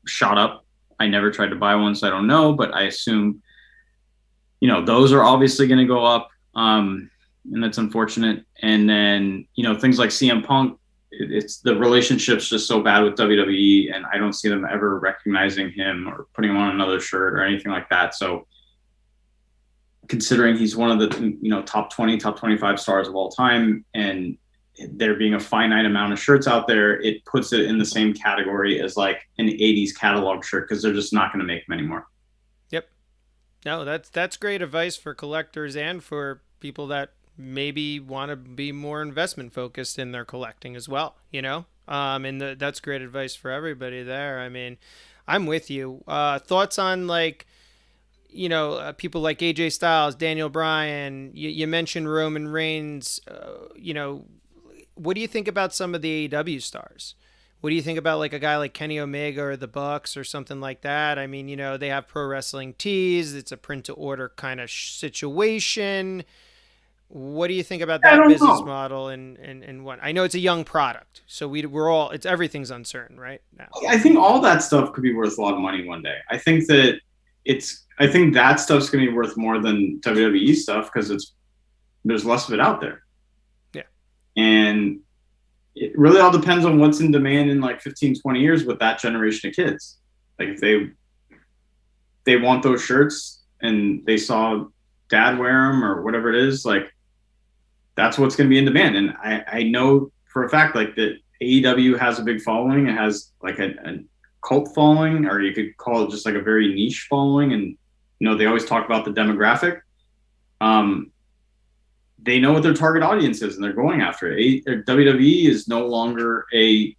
shot up. I never tried to buy one, so I don't know, but I assume, those are obviously going to go up. And that's unfortunate. And then, things like CM Punk, it's the relationship's just so bad with WWE, and I don't see them ever recognizing him or putting him on another shirt or anything like that. So, considering he's one of the top 20, top 25 stars of all time, and there being a finite amount of shirts out there, it puts it in the same category as like an 80s catalog shirt because they're just not going to make them anymore. Yep. No, that's great advice for collectors and for people that maybe want to be more investment focused in their collecting as well, and that's great advice for everybody there. I mean, I'm with you. Thoughts on like, people like AJ Styles, Daniel Bryan, you mentioned Roman Reigns, what do you think about some of the AEW stars? What do you think about like a guy like Kenny Omega or the Bucks or something like that? I mean, they have pro wrestling tees. It's a print to order kind of situation. What do you think about that business model and what? I know it's a young product, so everything's uncertain right now. I think all that stuff could be worth a lot of money one day. I think that stuff's going to be worth more than WWE stuff because there's less of it out there. Yeah. And it really all depends on what's in demand in like 15, 20 years with that generation of kids. Like if they want those shirts and they saw dad wear them or whatever it is, like that's what's going to be in demand. And I know for a fact like that AEW has a big following. It has like a cult following, or you could call it just like a very niche following. And they always talk about the demographic. They know what their target audience is and they're going after it. WWE is no longer they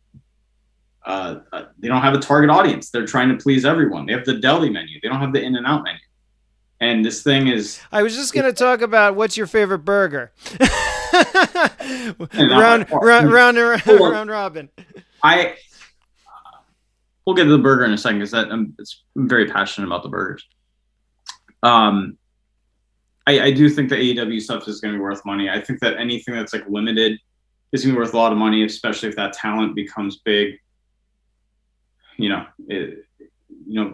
don't have a target audience. They're trying to please everyone. They have the deli menu. They don't have the In-N-Out menu. And this thing is... I was just going to talk about what's your favorite burger. round robin. We'll get to the burger in a second because I'm very passionate about the burgers. I do think the AEW stuff is going to be worth money. I think that anything that's like limited is going to be worth a lot of money, especially if that talent becomes big.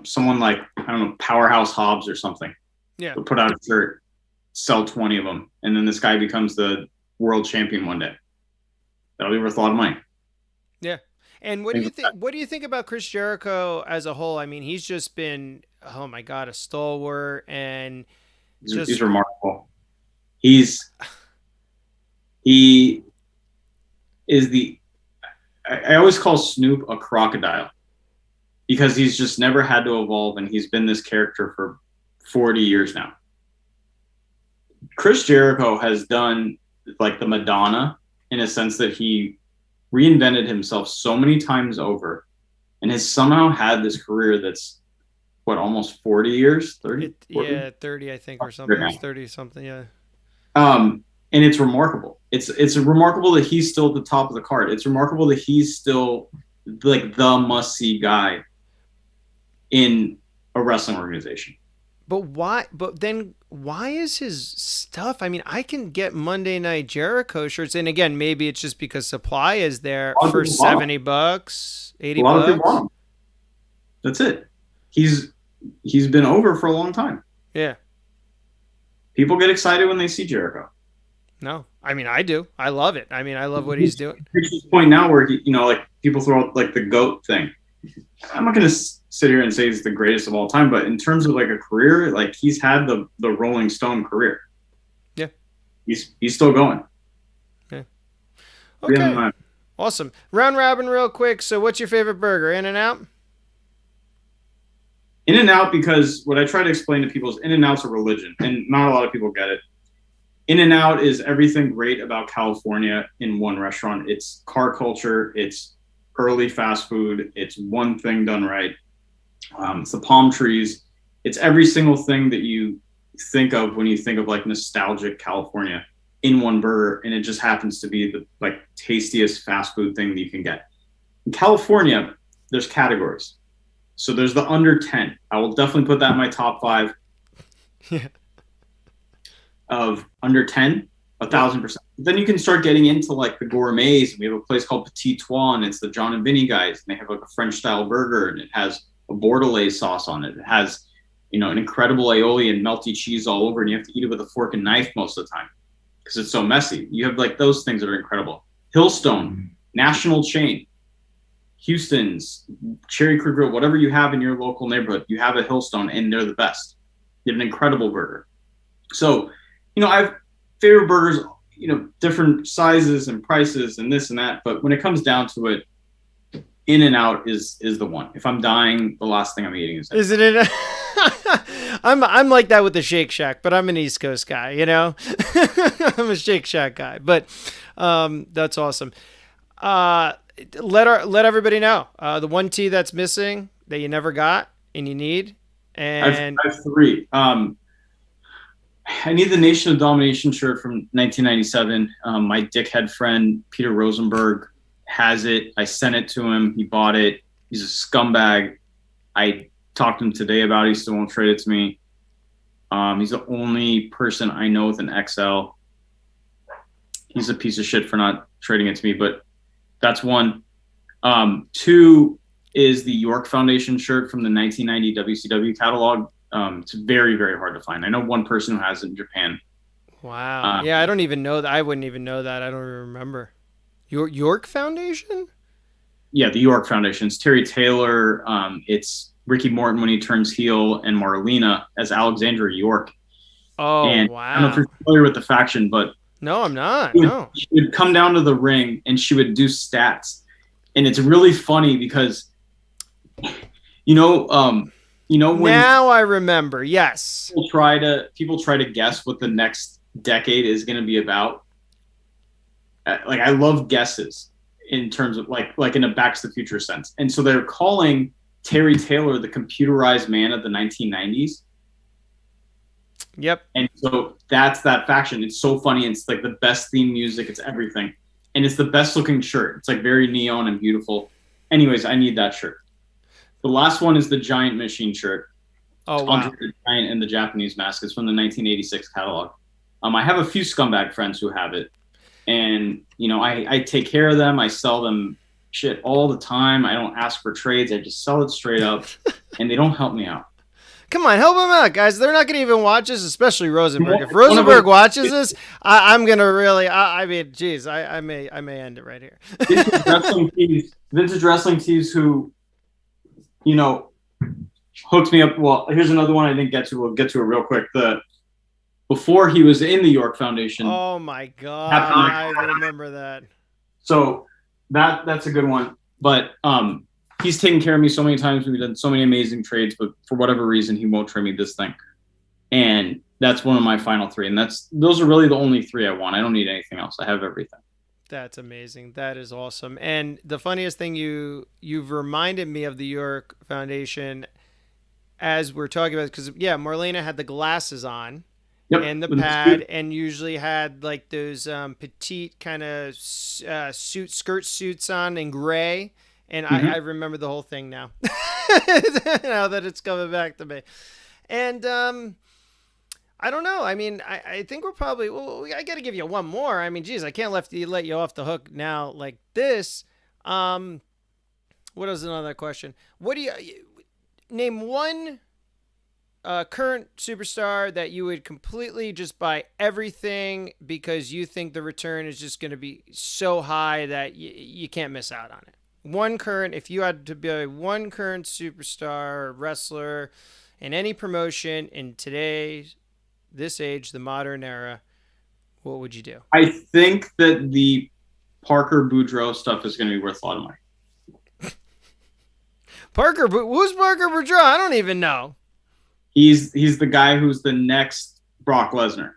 Someone like, I don't know, Powerhouse Hobbs or something. Yeah. Put out a shirt, sell 20 of them, and then this guy becomes the world champion one day. That'll be worth a lot of money. Yeah. And what do you think? What do you think about Chris Jericho as a whole? I mean, he's just been, oh my God, a stalwart, and he's remarkable. He is I always call Snoop a crocodile because he's just never had to evolve, and he's been this character for 40 years now. Chris Jericho has done like the Madonna in a sense that he reinvented himself so many times over and has somehow had this career that's almost 40 years, 30? 30, I think, or something. It's 30 something, yeah. And it's remarkable. It's remarkable that he's still at the top of the card. It's remarkable that he's still like the must-see guy in a wrestling organization. But why is his stuff? I mean, I can get Monday Night Jericho shirts, and again, maybe it's just because supply is there for $70, $80. That's it. He's been over for a long time. Yeah. People get excited when they see Jericho. No, I mean, I do. I love it. I mean, I love what he's doing. Reached this point now where he, like people throw out like the GOAT thing. I'm not going to sit here and say he's the greatest of all time, but in terms of like a career, like he's had the Rolling Stone career. Yeah. He's still going. Yeah. Okay. Awesome. Round robin real quick. So what's your favorite burger? In-N-Out? In-N-Out, because what I try to explain to people is In-N-Out's a religion, and not a lot of people get it. In-N-Out is everything great about California in one restaurant. It's car culture. It's early fast food. It's one thing done right. It's the palm trees. It's every single thing that you think of when you think of like nostalgic California in one burger, and it just happens to be the like tastiest fast food thing that you can get. In California, there's categories. So there's the under 10. I will definitely put that in my top 5. Yeah. Of under 10, 1,000%. Then you can start getting into like the gourmets. We have a place called Petit Trois, and it's the John and Vinny guys, and they have like a French style burger, and it has a bordelaise sauce on it. It has, an incredible aioli and melty cheese all over, and you have to eat it with a fork and knife most of the time because it's so messy. You have like those things that are incredible. Hillstone, national chain. Houston's, Cherry Creek Grill, whatever you have in your local neighborhood, you have a Hillstone, and they're the best. They have an incredible burger. So, I have favorite burgers, different sizes and prices and this and that. But when it comes down to it, In-N-Out is the one. If I'm dying, the last thing I'm eating is Isn't it? I'm like that with the Shake Shack, but I'm an East Coast guy, I'm a Shake Shack guy, but that's awesome. Let everybody know the one T that's missing that you never got and you need. And I have 3. I need the Nation of Domination shirt from 1997. My dickhead friend Peter Rosenberg has it. I sent it to him. He bought it. He's a scumbag. I talked to him today about it. He still won't trade it to me. He's the only person I know with an XL. He's a piece of shit for not trading it to me, but that's one. 2 is the York Foundation shirt from the 1990 WCW catalog. It's very, very hard to find. I know one person who has it in Japan. Wow. Yeah, I don't even know that. I wouldn't even know that. I don't even remember. York Foundation? Yeah, the York Foundation. It's Terry Taylor. It's Ricky Morton when he turns heel, and Marlena as Alexandra York. Oh, and wow. I don't know if you're familiar with the faction, but no, I'm not. She would come down to the ring and she would do stats. And it's really funny because, when now I remember. Yes. People try to guess what the next decade is going to be about. Like I love guesses in terms of like in a Back to the Future sense. And so they're calling Terry Taylor the computerized man of the 1990s. Yep. And so that's that faction. It's so funny. It's like the best theme music. It's everything. And it's the best looking shirt. It's like very neon and beautiful. Anyways, I need that shirt. The last one is the Giant Machine shirt. Oh, wow. The Giant and the Japanese mask. It's from the 1986 catalog. I have a few scumbag friends who have it. And, I take care of them. I sell them shit all the time. I don't ask for trades. I just sell it straight up. And they don't help me out. Come on, help them out, guys. They're not going to even watch this, especially Rosenberg. If Rosenberg watches this, I'm going to really, I mean, geez, I may end it right here. Vintage wrestling tees who, hooked me up. Well, here's another one I didn't get to. We'll get to it real quick. Before he was in the York Foundation. Oh my God. I remember that. So that's a good one. But, he's taken care of me so many times. We've done so many amazing trades, but for whatever reason, he won't trade me this thing. And that's one of my final 3. And those are really the only 3 I want. I don't need anything else. I have everything. That's amazing. That is awesome. And the funniest thing, you've reminded me of the York Foundation as we're talking about, because Marlena had the glasses on. Yep. And the pad, and usually had like those petite kind of skirt suits on in gray. And I remember the whole thing now. Now that it's coming back to me. And I don't know. I mean, I think we're probably, I got to give you one more. I mean, geez, I can't let you off the hook now like this. What is another question? What do you name one current superstar that you would completely just buy everything because you think the return is just going to be so high that you can't miss out on it? If you had to be one current superstar or wrestler in any promotion in this age, the modern era, what would you do? I think that the Parker Boudreaux stuff is going to be worth a lot of money. Who's Parker Boudreaux? I don't even know. He's the guy who's the next Brock Lesnar.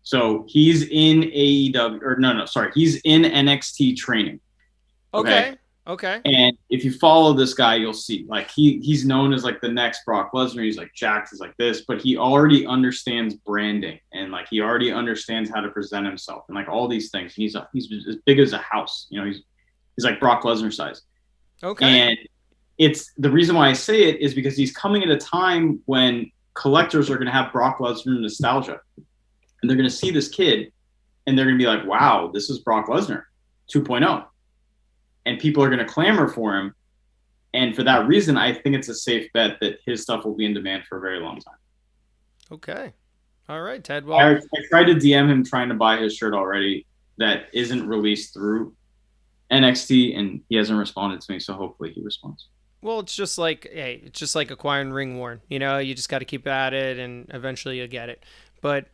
So he's in AEW, or no, sorry, he's in NXT training. Okay. And if you follow this guy, you'll see like he's known as like the next Brock Lesnar. He's like jacked, is like this, but he already understands branding and like he already understands how to present himself and like all these things. He's as big as a house. You know, he's like Brock Lesnar size. Okay. And it's the reason why I say it is because he's coming at a time when collectors are going to have Brock Lesnar nostalgia, and they're going to see this kid, and they're going to be like, "Wow, this is Brock Lesnar 2.0." And people are going to clamor for him. And for that reason, I think it's a safe bet that his stuff will be in demand for a very long time. Okay. All right, Ted. Well, I tried to DM him trying to buy his shirt already that isn't released through NXT, and he hasn't responded to me. So hopefully he responds. Well, it's just like acquiring ring worn. You know, you just got to keep at it, and eventually you'll get it. But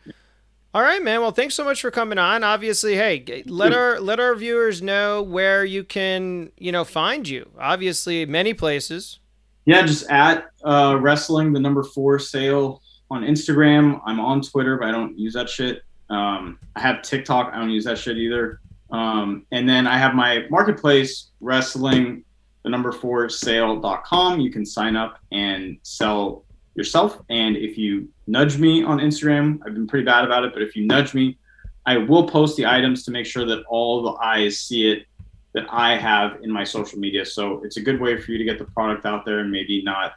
all right, man. Well, thanks so much for coming on. Obviously, hey, let our viewers know where you can, find you. Obviously, many places. Yeah, just at wrestling4 sale on Instagram. I'm on Twitter, but I don't use that shit. I have TikTok. I don't use that shit either. And then I have my marketplace, wrestling4 sale.com. You can sign up and sell yourself. And if you nudge me on Instagram, I've been pretty bad about it, but if you nudge me, I will post the items to make sure that all the eyes see it that I have in my social media. So it's a good way for you to get the product out there and maybe not,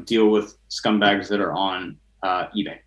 deal with scumbags that are on eBay.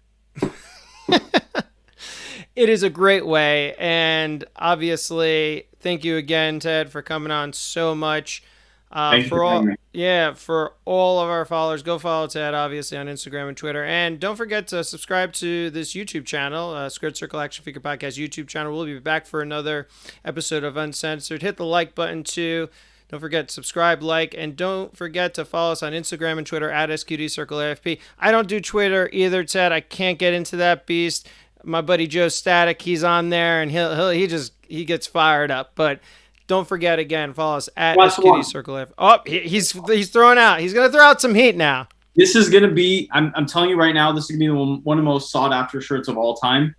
It is a great way. And obviously, thank you again, Ted, for coming on so much. For all of our followers, go follow Ted, obviously, on Instagram and Twitter. And don't forget to subscribe to this YouTube channel, Squared Circle Action Figure Podcast YouTube channel. We'll be back for another episode of Uncensored. Hit the like button, too. Don't forget to subscribe, like, and don't forget to follow us on Instagram and Twitter at SQDCircleAFP. I don't do Twitter either, Ted. I can't get into that beast. My buddy Joe Static, he's on there, and he gets fired up. But don't forget, again, follow us at SQDCircleAFP. Oh, he's throwing out. He's going to throw out some heat now. This is going to be, I'm telling you right now, this is going to be one of the most sought after shirts of all time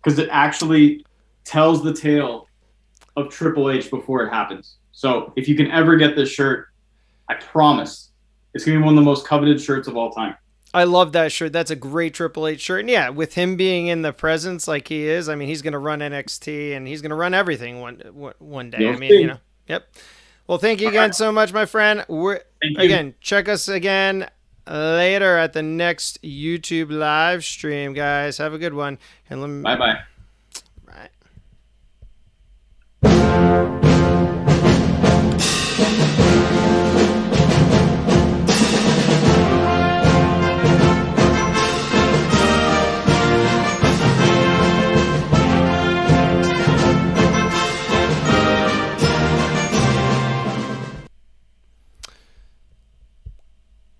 because it actually tells the tale of Triple H before it happens. So if you can ever get this shirt, I promise it's going to be one of the most coveted shirts of all time. I love that shirt. That's a great Triple H shirt. And yeah, with him being in the presence like he is, I mean, he's going to run NXT and he's going to run everything one day. I mean, yep. Well, thank you again so much, my friend. Check us again later at the next YouTube live stream, guys. Have a good one. And bye-bye.